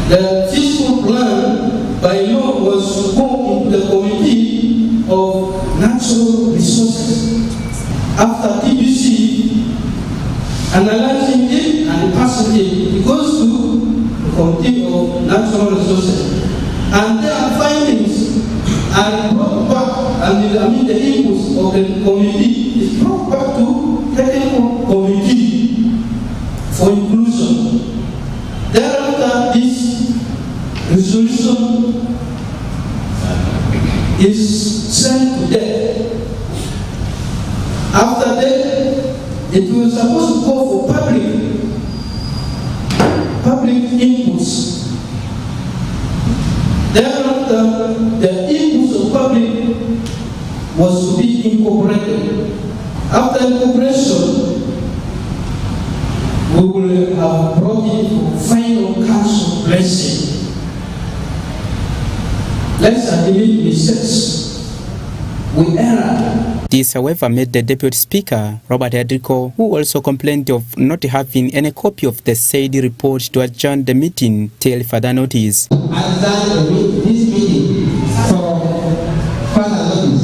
the fiscal plan by law was to go into the committee of natural resources. After TBC analyzing it and passing it goes to the committee of natural resources, and their findings are brought back, and the inputs of the committee is brought back to technical committee for inclusion. Thereafter, this resolution is sent to them. After that, it was supposed to go for public inputs. Thereafter, the inputs of public was to be incorporated. After incorporation, we will have brought it for final council blessing. Let's admit mistakes. We erred. This, however, made the Deputy Speaker, Robert Adriko, who also complained of not having any copy of the said report, to adjourn the meeting till further notice. I adjourn this meeting for further notice.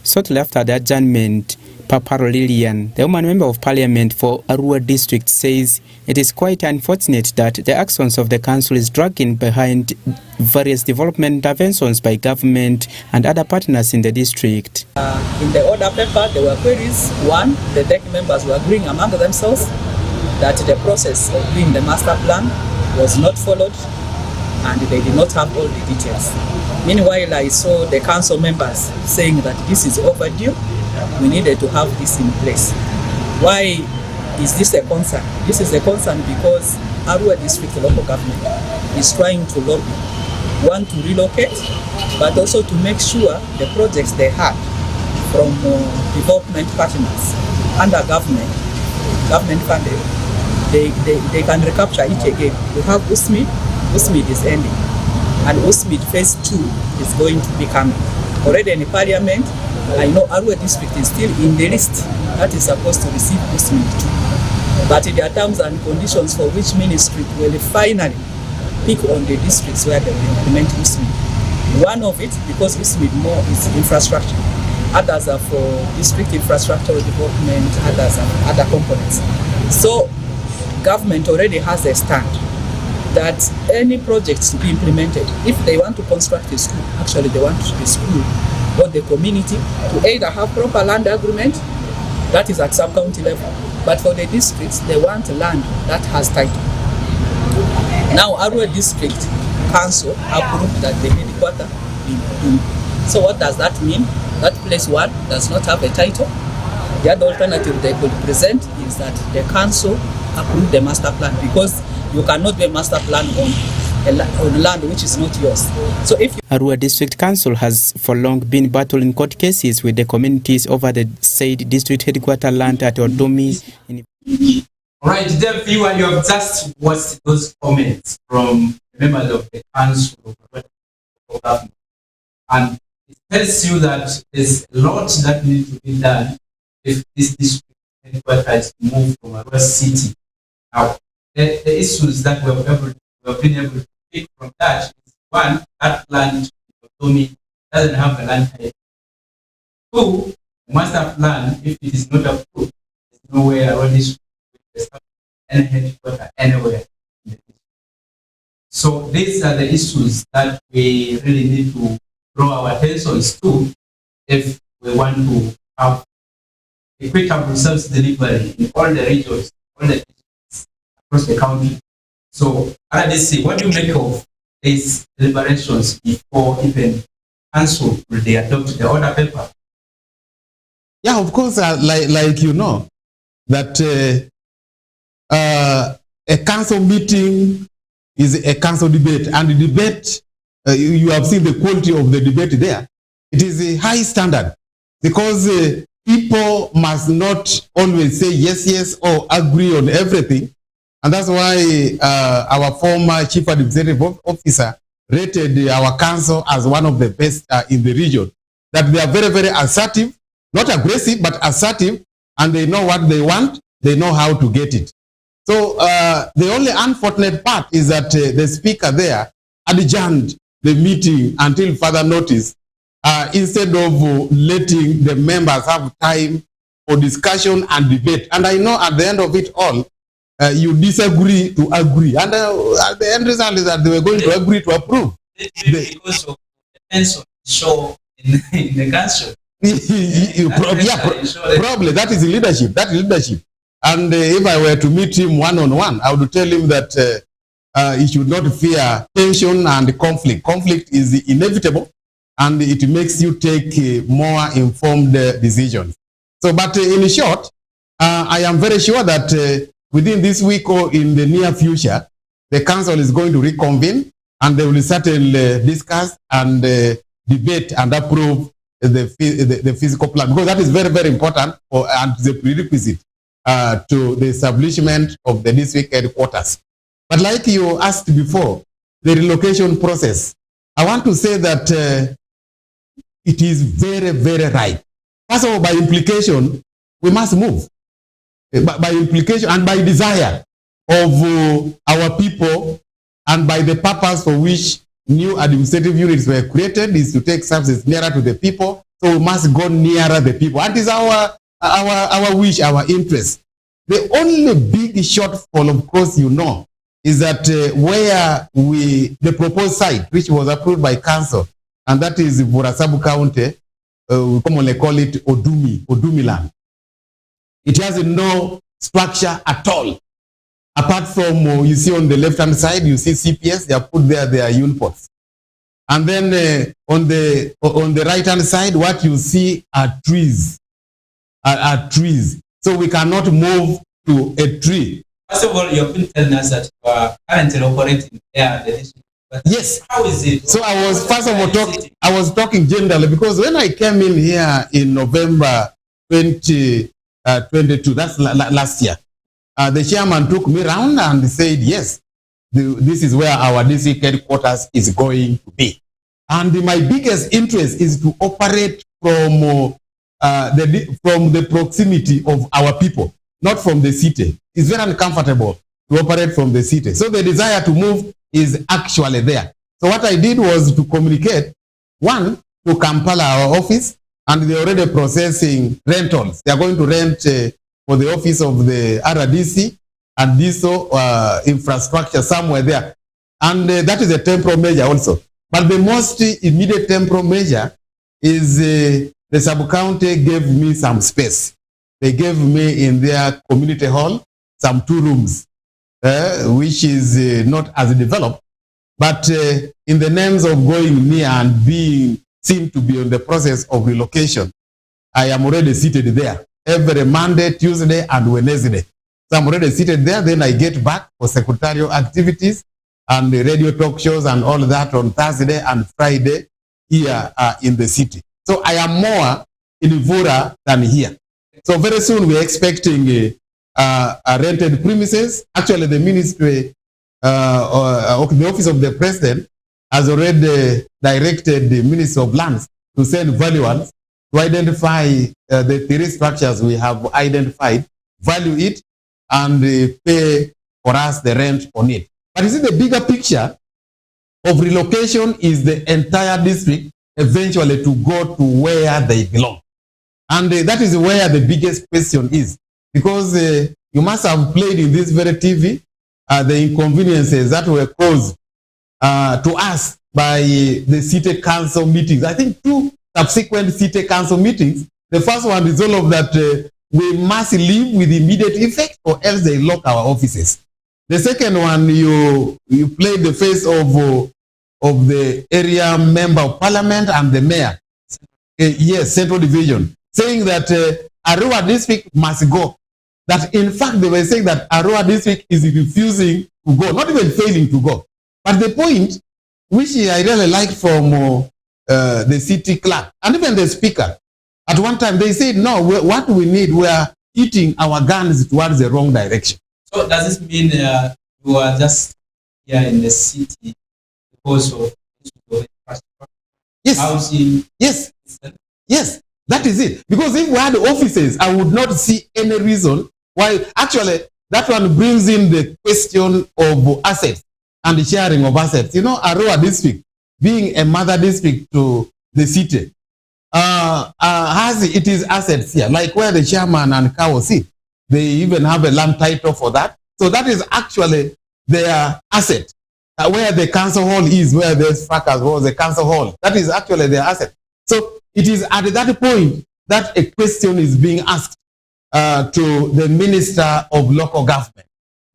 Shortly after the adjournment, Papa Lillian, the woman member of parliament for Arua district, says it is quite unfortunate that the actions of the council is dragging behind various development interventions by government and other partners in the district. In the order paper, there were queries. One, the deck members were agreeing among themselves that the process of doing the master plan was not followed and they did not have all the details. Meanwhile, I saw the council members saying that this is overdue. We needed to have this in place. Why is this a concern? This is a concern because Arua District local government is trying to lobby, one, to relocate, but also to make sure the projects they had from development partners under government funded, they can recapture it again. We have Usmid is ending, and Usmid phase 2 is going to be coming. Already in the parliament, I know Arua District is still in the list that is supposed to receive Usmid 2. But there are terms and conditions for which ministry will finally pick on the districts where they will implement Usmid. One of it, because Usmid more is infrastructure. Others are for district infrastructure development, others are other components. So government already has a stand that any projects to be implemented, if they want to construct a school, actually they want the school or the community to either have proper land agreement, that is at sub-county level, but for the districts, they want land that has title. Now, Arua District Council approved that the headquarters be Udumi. So what does that mean? That place, one, does not have a title. The other alternative they could present is that the council approved the master plan, because you cannot do a master plan on land which is not yours. So if Arua District Council has for long been battling court cases with the communities over the said district headquarter land at Odumi. All right, dear viewer, you have just watched those comments from members of the council of government, and it tells you that there's a lot that needs to be done if this district headquarters move from Arua City. Now, the issues that we have been able to pick from that is, one, that land doesn't have a land title. Two, the master plan, if it is not approved, there's nowhere around this any headquarter anywhere. So these are the issues that we really need to draw our attentions to if we want to have equitable service delivery in all the regions, all the districts across the country. So, RDC, what do you make of these deliberations before even council will they adopt the order paper? Yeah, of course, like you know, that a council meeting is a council debate, and the debate, you have seen the quality of the debate there. It is a high standard, because people must not always say yes, yes, or agree on everything. And that's why our former chief administrative officer rated our council as one of the best in the region. That they are very, very assertive, not aggressive, but assertive, and they know what they want, they know how to get it. So the only unfortunate part is that the speaker there adjourned the meeting until further notice, instead of letting the members have time for discussion and debate. And I know at the end of it all, you disagree to agree. And the end result is that they were going to agree to approve. Because of the tension show in the council. Probably that is leadership. That is leadership. And if I were to meet him one-on-one, I would tell him that he should not fear tension and conflict. Conflict is inevitable, and it makes you take more informed decisions. So, but in short, I am very sure that within this week or in the near future, the council is going to reconvene, and they will certainly discuss and debate and approve the physical plan, because that is very, very important and the prerequisite to the establishment of the district headquarters. But like you asked before, the relocation process, I want to say that it is very, very right. First of all, by implication, we must move. By implication and by desire of our people, and by the purpose for which new administrative units were created, is to take services nearer to the people. So we must go nearer the people. And it is our wish, our interest. The only big shortfall, of course, you know, is that where the proposed site, which was approved by council, and that is Vurasabu County, we commonly call it Odumi land. It has no structure at all. Apart from, you see on the left-hand side, you see CPS, they are put there, they are unpots. And then on the right-hand side, what you see are trees. Are trees. So we cannot move to a tree. First of all, you've been telling us that you are currently operating there. But yes. How is it? So I was first of all talking generally, because when I came in here in November 2022, that's last year, the chairman took me around and said, yes, this is where our district headquarters is going to be. And my biggest interest is to operate from the proximity of our people, not from the city. It's very uncomfortable to operate from the city. So the desire to move is actually there. So what I did was to communicate, one, to Kampala, our office, and they're already processing rentals. They are going to rent for the office of the RDC and DISO infrastructure somewhere there. And that is a temporal measure also. But the most immediate temporal measure is the sub-county gave me some space. They gave me in their community hall some 2 rooms, which is not as developed. But in the names of going near and seem to be in the process of relocation, I am already seated there every Monday, Tuesday, and Wednesday. So I'm already seated there. Then I get back for secretarial activities and the radio talk shows and all that on Thursday and Friday here in the city. So I am more in Ivora than here. So very soon we're expecting a rented premises. Actually, the ministry, the office of the president has already directed the Minister of Lands to send valuers to identify the 3 structures we have identified, value it, and pay for us the rent on it. But you see, the bigger picture of relocation is the entire district eventually to go to where they belong. And that is where the biggest question is. Because you must have played in this very TV the inconveniences that were caused to us by the city council meetings. I think 2 subsequent city council meetings. The first one is all of that we must leave with immediate effect or else they lock our offices. The second one, you played the face of the area member of parliament and the mayor. Yes, Central Division, saying that Arua district must go. That in fact they were saying that Arua district is refusing to go, not even failing to go. But the point, which I really liked from the city clerk and even the speaker, at one time they said, no, what we need, we are hitting our guns towards the wrong direction. So does this mean you are just here in the city because of infrastructure? Yes. Housing? Yes. Yes. That is it. Because if we had offices, I would not see any reason why. Actually, that one brings in the question of assets and the sharing of assets. You know, Arua district, being a mother district to the city, has its assets here, like where the chairman and Kao sit. They even have a land title for that. So that is actually their asset. Where the council hall is, where the fracas was the council hall, that is actually their asset. So it is at that point that a question is being asked to the Minister of Local Government.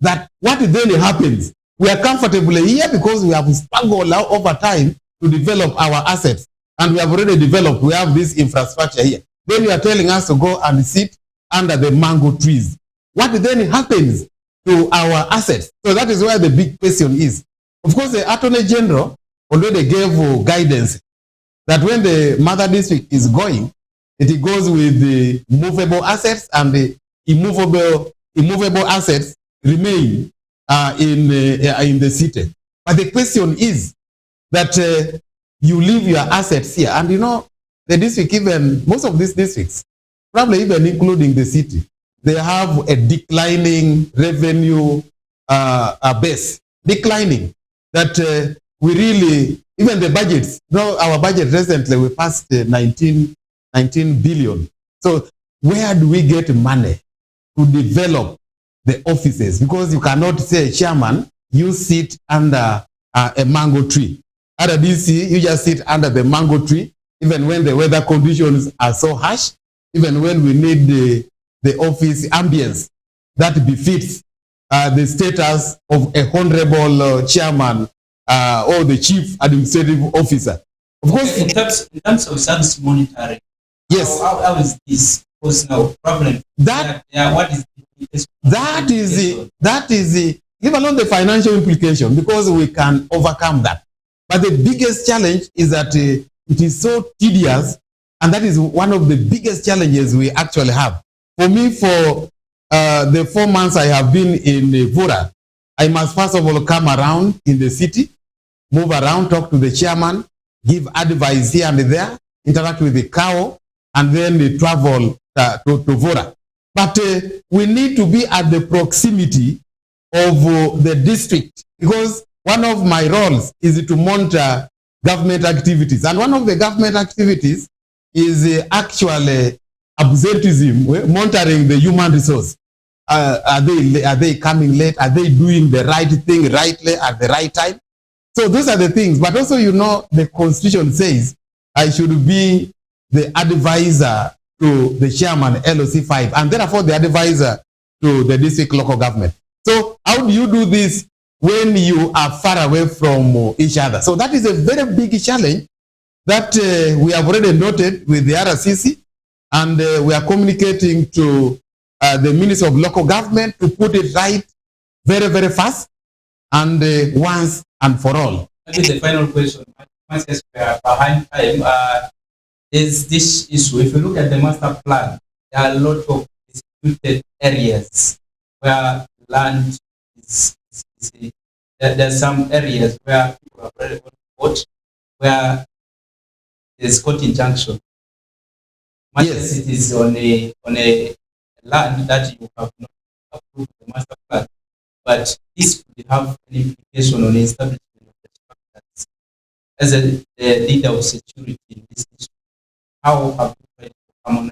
That what then happens? We are comfortably here because we have struggled over time to develop our assets. And we have already developed, we have this infrastructure here. Then you are telling us to go and sit under the mango trees. What then happens to our assets? So that is where the big question is. Of course, the Attorney General already gave guidance that when the mother district is going, it goes with the movable assets and the immovable assets remain in the city. But the question is that you leave your assets here. And you know, the district, even most of these districts, probably even including the city, they have a declining revenue base. Declining. That we really, even the budgets, our budget recently, we passed 19 billion. So where do we get money to develop the offices? Because you cannot say, chairman, you sit under a mango tree. At a DC, you just sit under the mango tree, even when the weather conditions are so harsh, even when we need the office ambience that befits the status of a honorable chairman or the chief administrative officer. Of course, in terms of service monitoring, yes. How is this personal problem? That what is That is the, leave alone the financial implication, because we can overcome that. But the biggest challenge is that it is so tedious, and that is one of the biggest challenges we actually have. For me, for the 4 months I have been in Vura, I must first of all come around in the city, move around, talk to the chairman, give advice here and there, interact with the cow, and then travel to Vura. But we need to be at the proximity of the district, because one of my roles is to monitor government activities. And one of the government activities is actually absenteeism, monitoring the human resource. Are they coming late? Are they doing the right thing rightly at the right time? So those are the things. But also, you know, the Constitution says I should be the advisor to the chairman, LOC 5, and therefore the advisor to the district local government. So how do you do this when you are far away from each other? So that is a very big challenge that we have already noted with the RCC, and we are communicating to the Minister of Local Government to put it right very, very fast and once and for all. Maybe the final question, once we are behind time, is this issue. If you look at the master plan, there are a lot of disputed areas where land is there's some areas where people are already on court, where there's court injunction. Yes. It is on a land that you have not approved the master plan, but this could have an implication on the establishment of the structures. As a leader of security in this issue, how have you tried to harmonize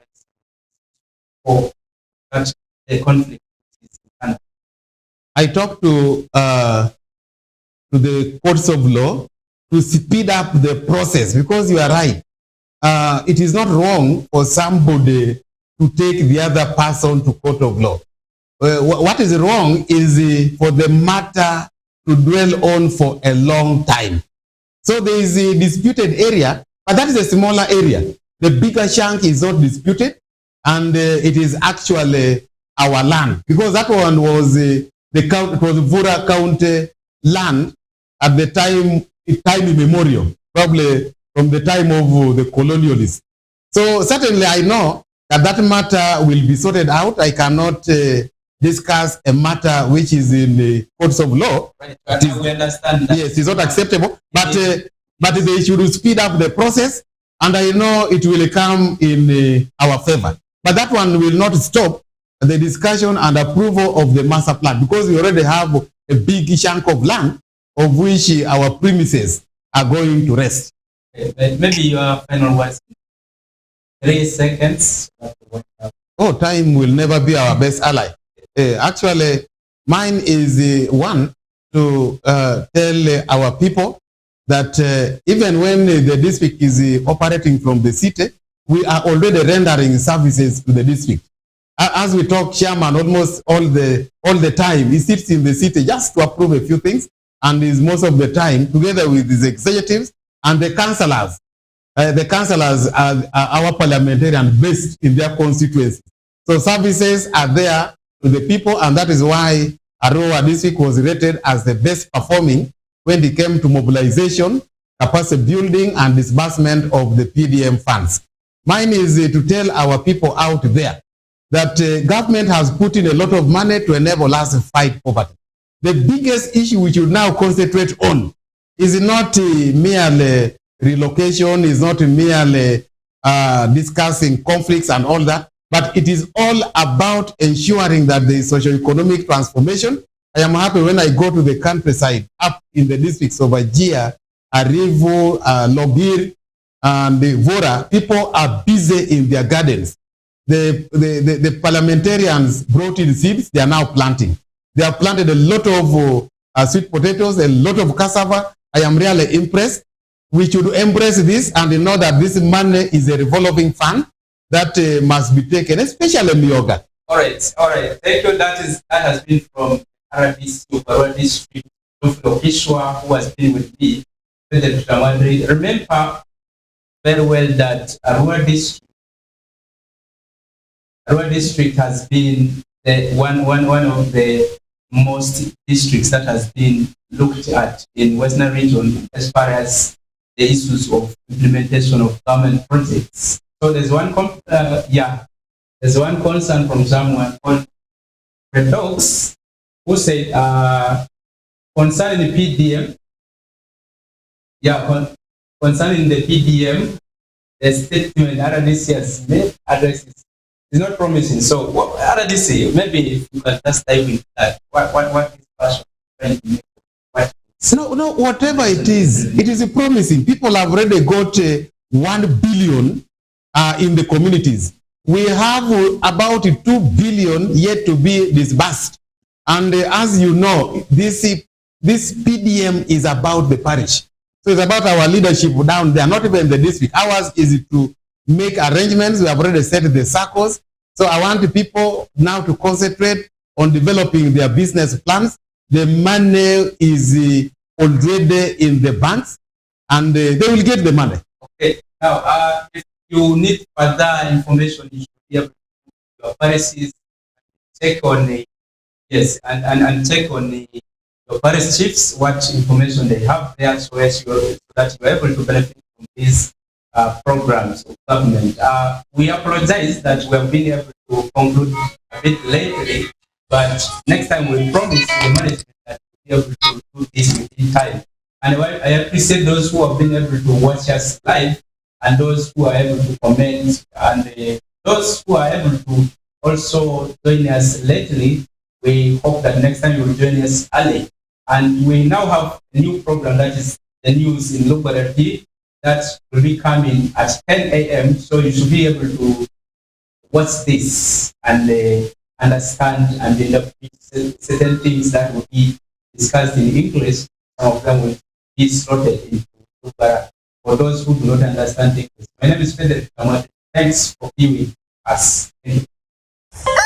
for that the conflict is in Canada? I talked to the courts of law to speed up the process, because you are right. It is not wrong for somebody to take the other person to court of law. What is wrong is for the matter to dwell on for a long time. So there is a disputed area, but that is a smaller area. The bigger chunk is not disputed, and it is actually our land, because that one was it was Vura County land at the time immemorial, probably from the time of the colonialists. So certainly I know that that matter will be sorted out. I cannot discuss a matter which is in the courts of law. Right. We understand that. Yes, it's not acceptable, but they should speed up the process, and I know it will come in our favor. But that one will not stop the discussion and approval of the master plan, because we already have a big chunk of land of which our premises are going to rest. Okay, maybe your final words. 3 seconds. Oh, time will never be our best ally. Actually, mine is one to tell our people that even when the district is operating from the city, we are already rendering services to the district. As we talk, chairman almost all the time, he sits in the city just to approve a few things, and is most of the time together with his executives and the councillors. The councillors are our parliamentarians based in their constituency. So services are there to the people, and that is why Arua district was rated as the best performing when it came to mobilization, capacity building, and disbursement of the PDM funds. Mine is to tell our people out there that government has put in a lot of money to enable us to fight poverty. The biggest issue we should now concentrate on is not merely relocation, is not merely discussing conflicts and all that, but it is all about ensuring that there is socio-economic transformation. I am happy when I go to the countryside up in the districts of Ajia, Arivo, Lobir, and Vora. People are busy in their gardens. The parliamentarians brought in seeds, they are now planting. They have planted a lot of sweet potatoes, a lot of cassava. I am really impressed. We should embrace this and know that this money is a revolving fund that must be taken, especially Myoga. All right. Thank you. That has been from RBC Uparua District, Kishwa, who has been with me. Remember very well that Arua District has been one of the most districts that has been looked at in Western region as far as the issues of implementation of government projects. So there's one concern from someone called Red Dogs who said concerning the PDM, concerning the PDM, the statement RDC has made addresses is not promising. So what RDC, maybe if you can just dive into that, what is trying to make? No, whatever it is promising. People have already got 1 billion in the communities. We have about 2 billion yet to be disbursed. And as you know, this PDM is about the parish. So it's about our leadership down there, not even the district. Ours is to make arrangements. We have already set the circles. So I want people now to concentrate on developing their business plans. The money is already in the banks, and they will get the money. Okay. Now, if you need further information, you should be able to your parishes, check on the and check on your parish chiefs what information they have there, so that you are able to benefit from these programs of government. We apologize that we have been able to conclude a bit lately, but next time we promise the management that we'll be able to do this within time. And I appreciate those who have been able to watch us live, and those who are able to comment, and those who are able to also join us lately. We hope that next time you will join us early. And we now have a new program, that is the news in Lubarati, that will be coming at 10 a.m. So you should be able to watch this and understand and interpret certain things that will be discussed in English. Some of them will be slotted into Lugara for those who do not understand English. My name is Frederick Kamate. Thanks for viewing us. Thank you.